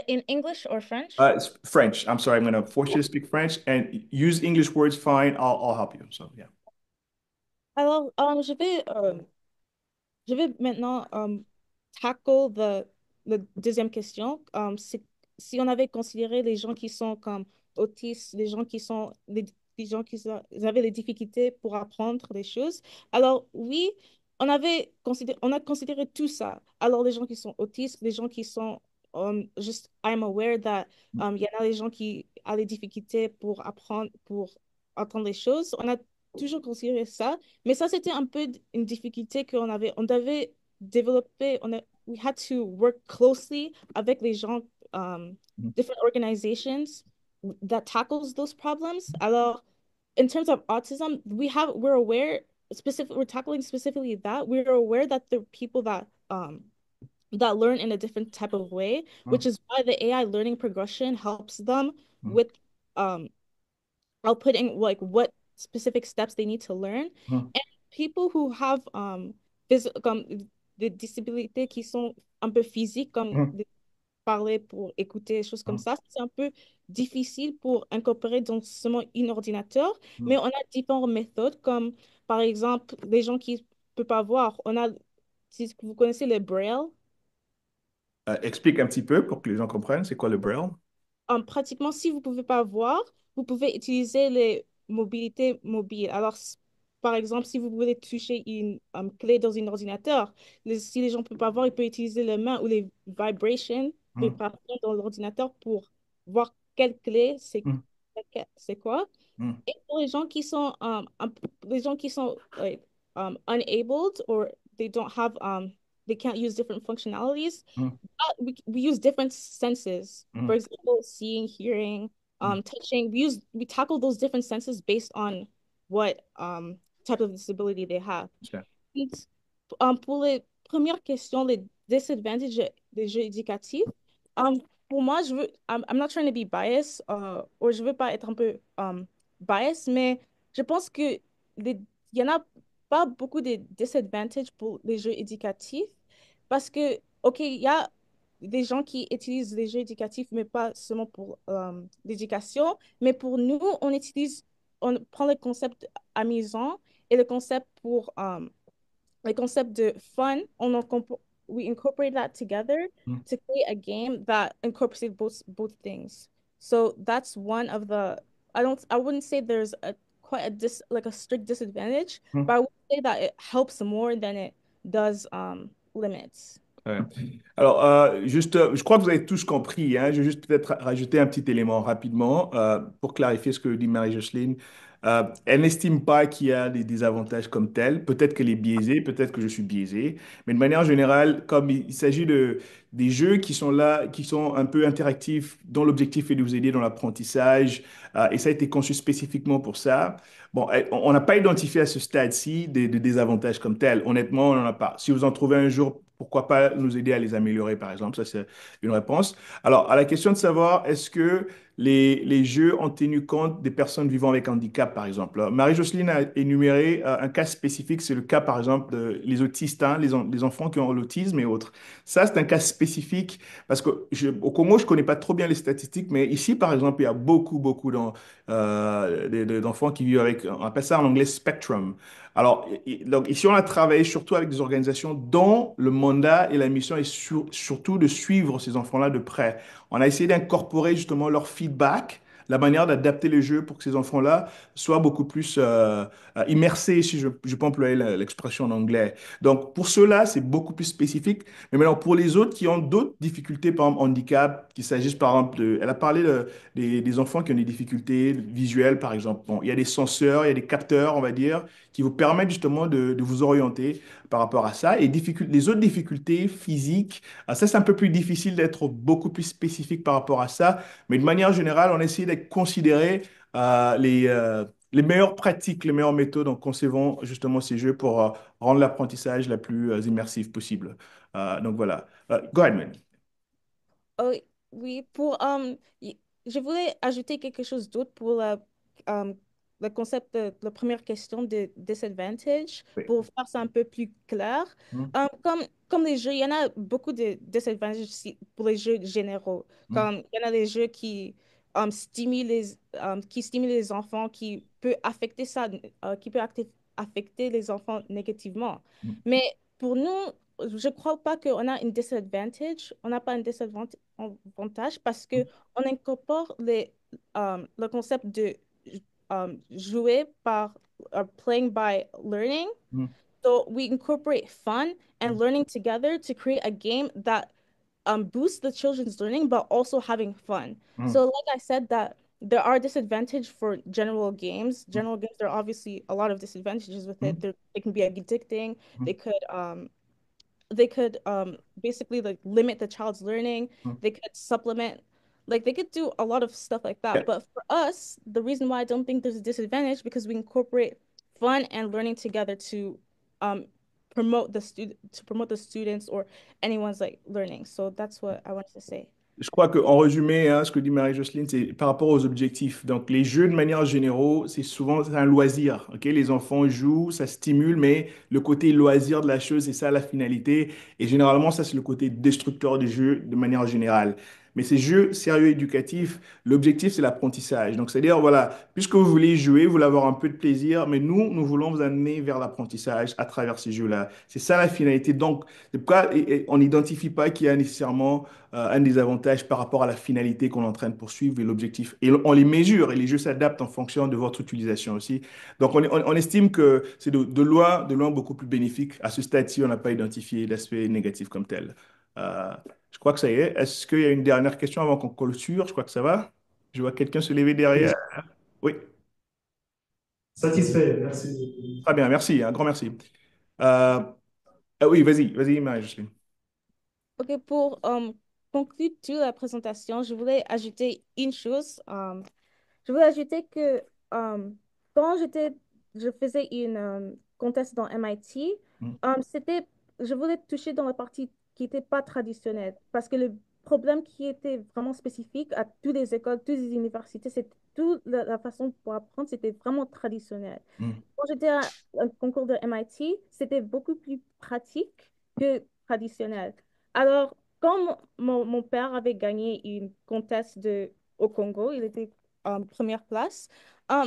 In English or French? It's French. I'm sorry. I'm going to force you to speak French and use English words. Fine. I'll help you. So yeah. Alors, je vais maintenant tackle la deuxième question. Si on avait considéré les gens qui sont comme autistes, les gens ils avaient des difficultés pour apprendre des choses. Alors oui, on a considéré tout ça. Alors les gens qui sont autistes, les gens qui sont juste, I'm aware that il y en a des gens qui ont des difficultés pour apprendre, pour entendre les choses. On a toujours considéré ça, mais ça c'était un peu une difficulté on devait développer, we had to work closely avec les gens, different organizations that tackles those problems. Alors, in terms of autism, we're aware, we're tackling specifically that. We're aware that there are people that learn in a different type of way, which is why the AI learning progression helps them with outputting like what specific steps they need to learn. And people who have comme des disabilités qui sont un peu physiques, comme parler pour écouter, des choses comme ça, c'est un peu difficile pour incorporer dans seulement un ordinateur, mais on a différentes méthodes, comme par exemple, les gens qui ne peuvent pas voir, si vous connaissez le Braille. Explique un petit peu pour que les gens comprennent, c'est quoi le Braille? Pratiquement, si vous ne pouvez pas voir, vous pouvez utiliser mobilité mobile. Alors, par exemple, si vous voulez toucher une clé dans un ordinateur, si les gens ne peuvent pas voir, ils peuvent utiliser les mains ou les Hmm, vibrations dans l'ordinateur pour voir quelle clé hmm, c'est quoi. hmm, Et pour les gens qui sont unabled or they don't have they can't use different functionalities, hmm, we use different senses. hmm, For example, seeing, hearing, hmm. touching. We tackle those different senses based on what type of disability they have. Tiens. And, pour les premières questions, les disadvantages des jeux éducatifs, um, pour moi, I'm not trying to be biased, ou je veux pas être un peu biased, mais je pense que il y en a pas beaucoup de disadvantages pour les jeux éducatifs parce que, OK, il y a des gens qui utilisent les jeux éducatifs, mais pas seulement pour l'éducation, mais pour nous, on prend le concept amusant et le concept pour le concept de fun, we incorporate that together Hmm. to create a game that incorporates both things. So that's one of the I wouldn't say there's a quite a like a strict disadvantage, Hmm. but I would say that it helps more than it does limits. Ouais. Alors, juste, je crois que vous avez tous compris, hein. Je vais juste peut-être rajouter un petit élément rapidement pour clarifier ce que dit Marie-Jocelyne. Elle n'estime pas qu'il y a des désavantages comme tels. Peut-être qu'elle est biaisée, peut-être que je suis biaisé. Mais de manière générale, comme il s'agit des jeux qui sont là, qui sont un peu interactifs, dont l'objectif est de vous aider dans l'apprentissage, et ça a été conçu spécifiquement pour ça. Bon, on n'a pas identifié à ce stade-ci des désavantages comme tels. Honnêtement, on n'en a pas. Si vous en trouvez un jour, pourquoi pas nous aider à les améliorer, par exemple? Ça, c'est une réponse. Alors, à la question de savoir, est-ce que les jeux ont tenu compte des personnes vivant avec handicap, par exemple? Marie-Jocelyne a énuméré un cas spécifique, c'est le cas, par exemple, les autistes, hein, les enfants qui ont l'autisme et autres. Ça, c'est un cas spécifique parce au Congo, je ne connais pas trop bien les statistiques, mais ici, par exemple, il y a beaucoup d'enfants qui vivent avec, on appelle ça en anglais spectrum. Alors, donc ici, on a travaillé surtout avec des organisations dont le mandat et la mission est surtout de suivre ces enfants-là de près. On a essayé d'incorporer justement leur feedback, la manière d'adapter le jeu pour que ces enfants-là soient beaucoup plus immersés, si je peux employer l'expression en anglais. Donc, pour ceux-là, c'est beaucoup plus spécifique. Mais maintenant, pour les autres qui ont d'autres difficultés, par exemple, handicap, qu'il s'agisse par exemple elle a parlé des enfants qui ont des difficultés visuelles, par exemple. Bon, il y a des senseurs, il y a des capteurs, on va dire, qui vous permettent justement de vous orienter par rapport à ça. Et les autres difficultés physiques, ça c'est un peu plus difficile d'être beaucoup plus spécifique par rapport à ça. Mais de manière générale, on essaie de considérer les meilleures pratiques, les meilleures méthodes en concevant justement ces jeux pour rendre l'apprentissage la plus immersive possible. Donc voilà. Go ahead, man. Oh, oui, je voulais ajouter quelque chose d'autre pour um, le concept de la première question de disadvantage, Oui. pour faire ça un peu plus clair. Hmm, Comme les jeux, il y en a beaucoup de disadvantages pour les jeux généraux. hmm, Comme il y en a des jeux qui stimulent les enfants, qui peut affecter les enfants négativement. hmm, Mais pour nous, je crois pas qu'on a une disadvantage. On n'a pas un disadvantage parce que on incorpore le concept de jouer par playing by learning. hmm, So we incorporate fun hmm, and learning together to create a game that boosts the children's learning, but also having fun. hmm, So, like I said, that there are disadvantages for general games. General games, there are obviously a lot of disadvantages with hmm, it. They can be addicting. hmm, They could they could basically like limit the child's learning. hmm. They could supplement, like they could do a lot of stuff like Yeah. that. But for us, the reason why I don't think there's a disadvantage because we incorporate fun and learning together to um promote the students or anyone's like learning. So that's what I wanted to say. Je crois qu'en résumé, hein, ce que dit Marie-Jocelyne, c'est par rapport aux objectifs. Donc, les jeux, de manière générale, c'est un loisir. Ok, les enfants jouent, ça stimule, mais le côté loisir de la chose, c'est ça la finalité. Et généralement, ça, c'est le côté destructeur du jeu de manière générale. Mais ces jeux sérieux éducatifs, l'objectif, c'est l'apprentissage. Donc, c'est-à-dire, voilà, puisque vous voulez jouer, vous voulez avoir un peu de plaisir, mais nous voulons vous amener vers l'apprentissage à travers ces jeux-là. C'est ça la finalité. Donc, c'est pourquoi on n'identifie pas qu'il y a nécessairement un désavantage par rapport à la finalité qu'on est en train de poursuivre et l'objectif. Et on les mesure et les jeux s'adaptent en fonction de votre utilisation aussi. Donc, on estime que c'est de loin beaucoup plus bénéfique. À ce stade-ci, on n'a pas identifié l'aspect négatif comme tel. Euh, je crois que ça y est. Est-ce qu'il y a une dernière question avant qu'on clôture? Je crois que ça va. Je vois quelqu'un se lever derrière. Oui, Satisfait, merci. très bien, merci, un grand merci. Euh, oui, vas-y, Marie-Jocelyne. OK, pour conclure toute la présentation, je voulais ajouter une chose. Je voulais ajouter que euh, quand je faisais une contest dans MIT, Mm, c'était, je voulais toucher dans la partie qui n'était pas traditionnelle parce que le problème qui était vraiment spécifique à toutes les écoles, toutes les universités, c'est toute la façon pour apprendre, c'était vraiment traditionnel. mm, Quand j'étais à un concours de MIT, c'était beaucoup plus pratique que traditionnel. Alors, quand mon père avait gagné une contest au Congo, il était en première place, euh,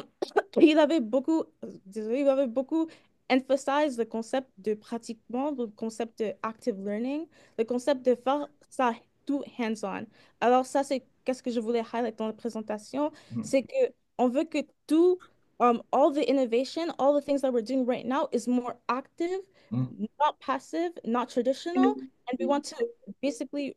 il avait beaucoup, désolé, il avait beaucoup emphasise le concept de pratiquement, le concept de active learning, le concept de faire ça tout hands-on. Alors ça, c'est qu'est-ce que je voulais highlight dans la présentation, mm, c'est que on veut que tout all the innovation, all the things that we're doing right now is more active, mm. not passive, not traditional, and we want to basically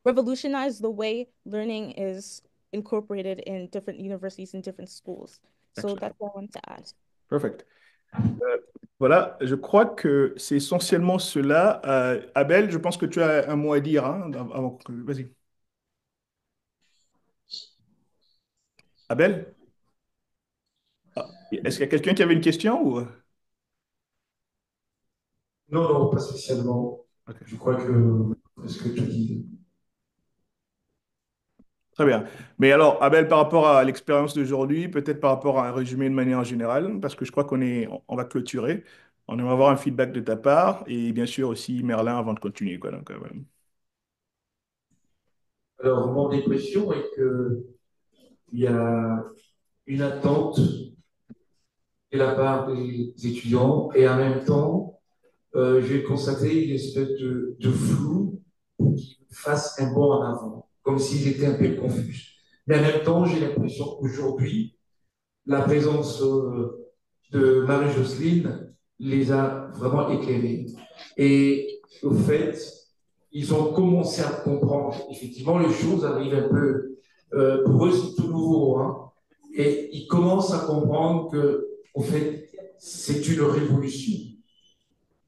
revolutionize the way learning is incorporated in different universities and different schools. So Excellent. that's what I wanted to add. Perfect. Euh, voilà, je crois que c'est essentiellement cela. Abel, je pense que tu as un mot à dire, hein, avant que... Vas-y. Abel? Ah, est-ce qu'il y a quelqu'un qui avait une question ou... Non, non, pas spécialement. Ok. Je crois que ce que tu dis. Très bien. Mais alors, Abel, par rapport à l'expérience d'aujourd'hui, peut-être par rapport à un résumé de manière générale, parce que je crois on va clôturer. On aimerait avoir un feedback de ta part et bien sûr aussi Merlin avant de continuer, quoi. Donc, voilà. Alors, mon impression est qu'il y a une attente de la part des étudiants et en même temps, j'ai constaté une espèce de flou qui fasse un bond en avant, comme s'ils étaient un peu confus. Mais en même temps, j'ai l'impression qu'aujourd'hui, la présence de Marie-Jocelyne les a vraiment éclairés. Et au fait, ils ont commencé à comprendre. Effectivement, les choses arrivent un peu, pour eux, c'est tout nouveau, hein. Et ils commencent à comprendre que, au fait, c'est une révolution.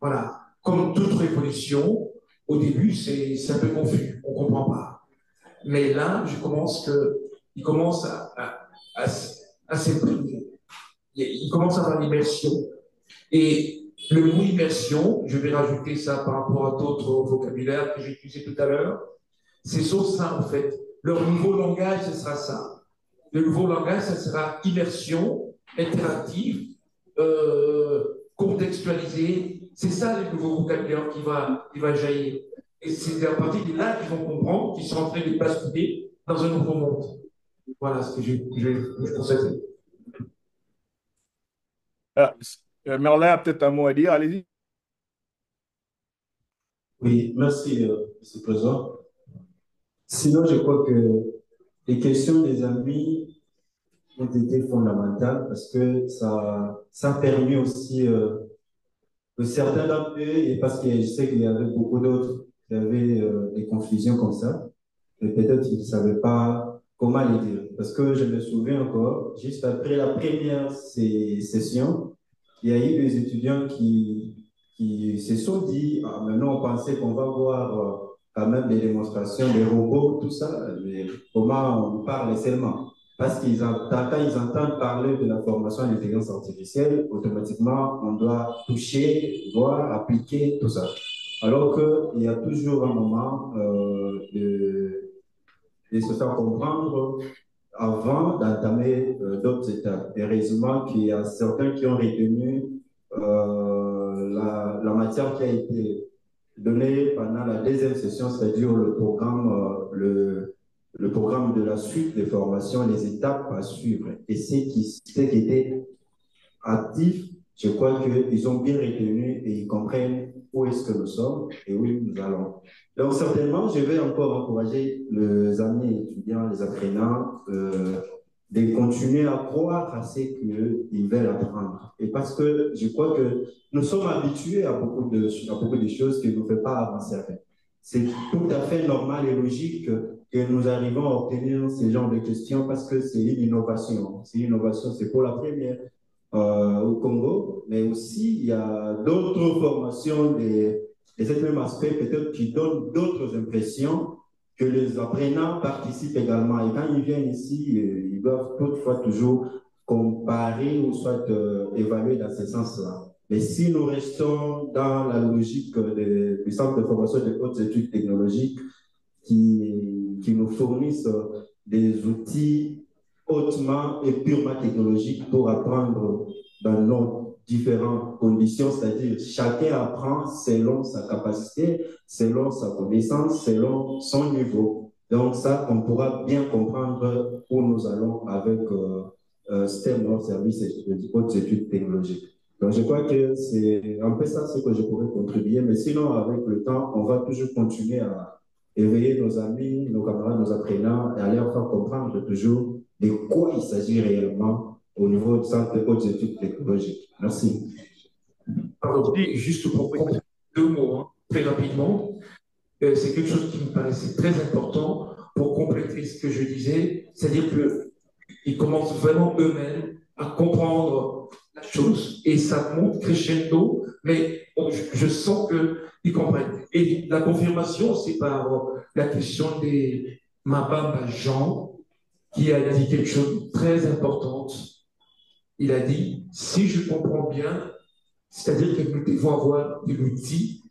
Voilà. Comme toute révolution, au début, c'est un peu confus, on ne comprend pas. Mais là, ils commencent à, à s'imprimer. Ils commencent à avoir l'immersion. Et le mot immersion, je vais rajouter ça par rapport à d'autres vocabulaires que j'ai utilisés tout à l'heure, c'est sur ça en fait. Leur nouveau langage, ce sera ça. Le nouveau langage, ce sera immersion, interactive, contextualisée. C'est ça le nouveau vocabulaire qui va jaillir. Et c'est à partir de là qu'ils vont comprendre qu'ils sont en train de basculer dans un nouveau monde. Voilà ce que je constate. Ah, Merlin a peut-être un mot à dire, allez-y. Oui, merci, Monsieur le Président. Sinon, je crois que les questions des amis ont été fondamentales parce que ça permet aussi que certains d'entre eux, et parce que je sais qu'il y avait beaucoup d'autres qui avaient des confusions comme ça, et peut-être qu'ils ne savaient pas comment les dire. Parce que je me souviens encore, juste après la première session, il y a eu des étudiants qui se sont dit, ah, maintenant on pensait qu'on va voir quand même des démonstrations des robots, tout ça, mais comment on parle seulement? Parce quand ils entendent parler de la formation à l'intelligence artificielle, automatiquement, on doit toucher, voir, appliquer, tout ça. Alors qu'il y a toujours un moment de se faire comprendre avant d'entamer d'autres étapes. Et heureusement qu'il y a certains qui ont retenu la matière qui a été donnée pendant la deuxième session, c'est-à-dire le programme, la suite des formations, les étapes à suivre. Et ceux qui étaient actifs, je crois qu'ils ont bien retenu et ils comprennent où est-ce que nous sommes et où nous allons. Donc, certainement, je vais encore encourager les amis étudiants, les apprenants, de continuer à croire à ce qu'ils veulent apprendre. Et parce que je crois que nous sommes habitués à beaucoup de choses qui ne nous font pas avancer. C'est tout à fait normal et logique que nous arrivons à obtenir ce genre de questions parce que c'est une innovation. C'est une innovation, c'est pour la première au Congo, mais aussi il y a d'autres formations de cet même aspect, peut-être qui donnent d'autres impressions que les apprenants participent également. Et quand ils viennent ici, ils doivent toutefois toujours comparer ou soit évaluer dans ce sens-là. Mais si nous restons dans la logique du centre de formation de hautes études technologiques qui nous fournissent des outils hautement et purement technologiques pour apprendre dans nos différentes conditions, c'est-à-dire chacun apprend selon sa capacité, selon sa connaissance, selon son niveau. Donc ça, on pourra bien comprendre où nous allons avec STEM, notre service de hautes études technologiques. Donc je crois que c'est un peu ça ce que je pourrais contribuer, mais sinon avec le temps, on va toujours continuer à éveiller nos amis, nos camarades, nos apprenants et à leur faire comprendre toujours de quoi il s'agit réellement au niveau du centre de hautes études technologiques. Merci. Pardon, juste pour compléter deux mots, hein, très rapidement. C'est quelque chose qui me paraissait très important pour compléter ce que je disais, c'est-à-dire qu'ils commencent vraiment eux-mêmes à comprendre la chose et ça monte crescendo, mais je sens qu'ils comprennent. Et la confirmation, c'est par la question des Mabamba Jean, qui a dit quelque chose de très important. Il a dit, si je comprends bien, c'est-à-dire que nous devons avoir de l'outil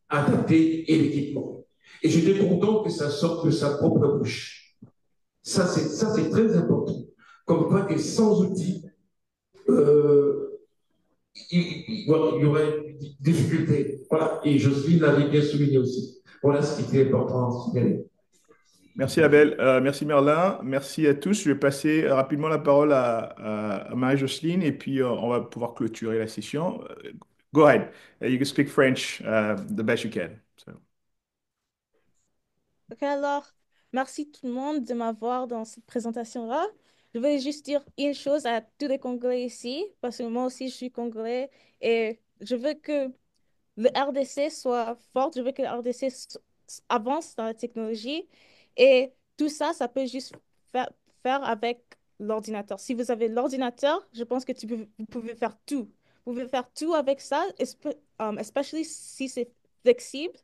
adapté et l'équipement. Et j'étais content que ça sorte de sa propre bouche. Ça, c'est très important. Comme quoi que sans outils, il y aurait des difficultés. Voilà. Et Jocelyne l'avait bien souligné aussi. Voilà ce qui était important à signaler. Merci Abel, merci Merlin, merci à tous. Je vais passer rapidement la parole à Marie-Jocelyne et puis on va pouvoir clôturer la session. Go ahead, you can speak French the best you can. So. Ok, alors, merci tout le monde de m'avoir dans cette présentation-là. Je vais juste dire une chose à tous les Congolais ici, parce que moi aussi je suis Congolais et je veux que le RDC soit fort, je veux que le RDC avance dans la technologie et tout ça, ça peut juste faire, faire avec l'ordinateur. Si vous avez l'ordinateur, je pense que vous pouvez faire tout. Vous pouvez faire tout avec ça, especially si c'est flexible.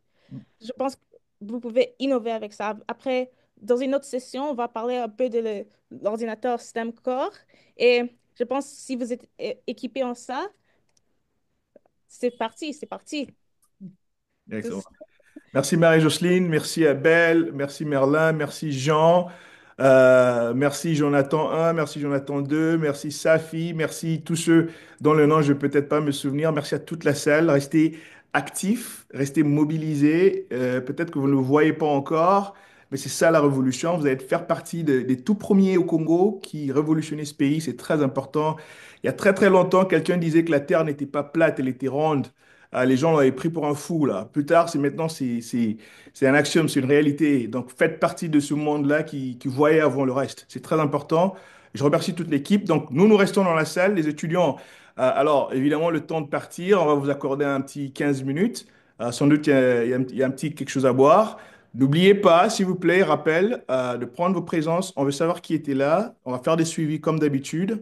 Je pense que vous pouvez innover avec ça. Après, dans une autre session, on va parler un peu de l'ordinateur STEM Core et je pense que si vous êtes équipé en ça, c'est parti, c'est parti. Excellent. Merci Marie-Jocelyne, merci Abel, merci Merlin, merci Jean, merci Jonathan 1, merci Jonathan 2, merci Safi, merci tous ceux dont le nom je ne vais peut-être pas me souvenir. Merci à toute la salle. Restez actifs, restez mobilisés. Peut-être que vous ne le voyez pas encore, mais c'est ça la révolution. Vous allez faire partie des tout premiers au Congo qui révolutionnaient ce pays. C'est très important. Il y a très très longtemps, quelqu'un disait que la Terre n'était pas plate, elle était ronde. Les gens l'avaient pris pour un fou, là. Plus tard, c'est un axiome, c'est une réalité. Donc, faites partie de ce monde-là qui voyait avant le reste. C'est très important. Je remercie toute l'équipe. Donc, nous restons dans la salle, les étudiants. Alors, évidemment, le temps de partir, on va vous accorder un petit 15 minutes. Sans doute, il y a un petit quelque chose à boire. N'oubliez pas, s'il vous plaît, rappel, de prendre vos présences. On veut savoir qui était là. On va faire des suivis comme d'habitude.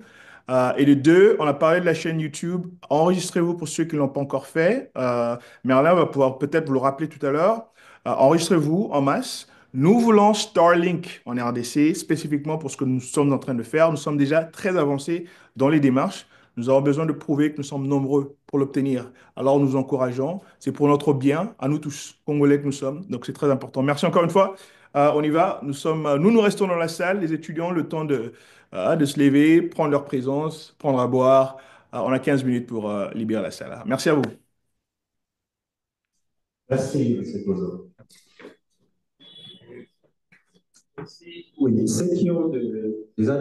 Et de deux, on a parlé de la chaîne YouTube. Enregistrez-vous pour ceux qui ne l'ont pas encore fait. Merlin va pouvoir peut-être vous le rappeler tout à l'heure. Enregistrez-vous en masse. Nous voulons Starlink en RDC, spécifiquement pour ce que nous sommes en train de faire. Nous sommes déjà très avancés dans les démarches. Nous avons besoin de prouver que nous sommes nombreux pour l'obtenir. Alors nous encourageons. C'est pour notre bien, à nous tous, Congolais que nous sommes. Donc c'est très important. Merci encore une fois. On y va. Nous restons dans la salle, les étudiants, le temps de se lever, prendre leur présence, prendre à boire. On a 15 minutes pour libérer la salle. Merci à vous. Merci, M. Bozo. Oui, ceux qui ont des iPhones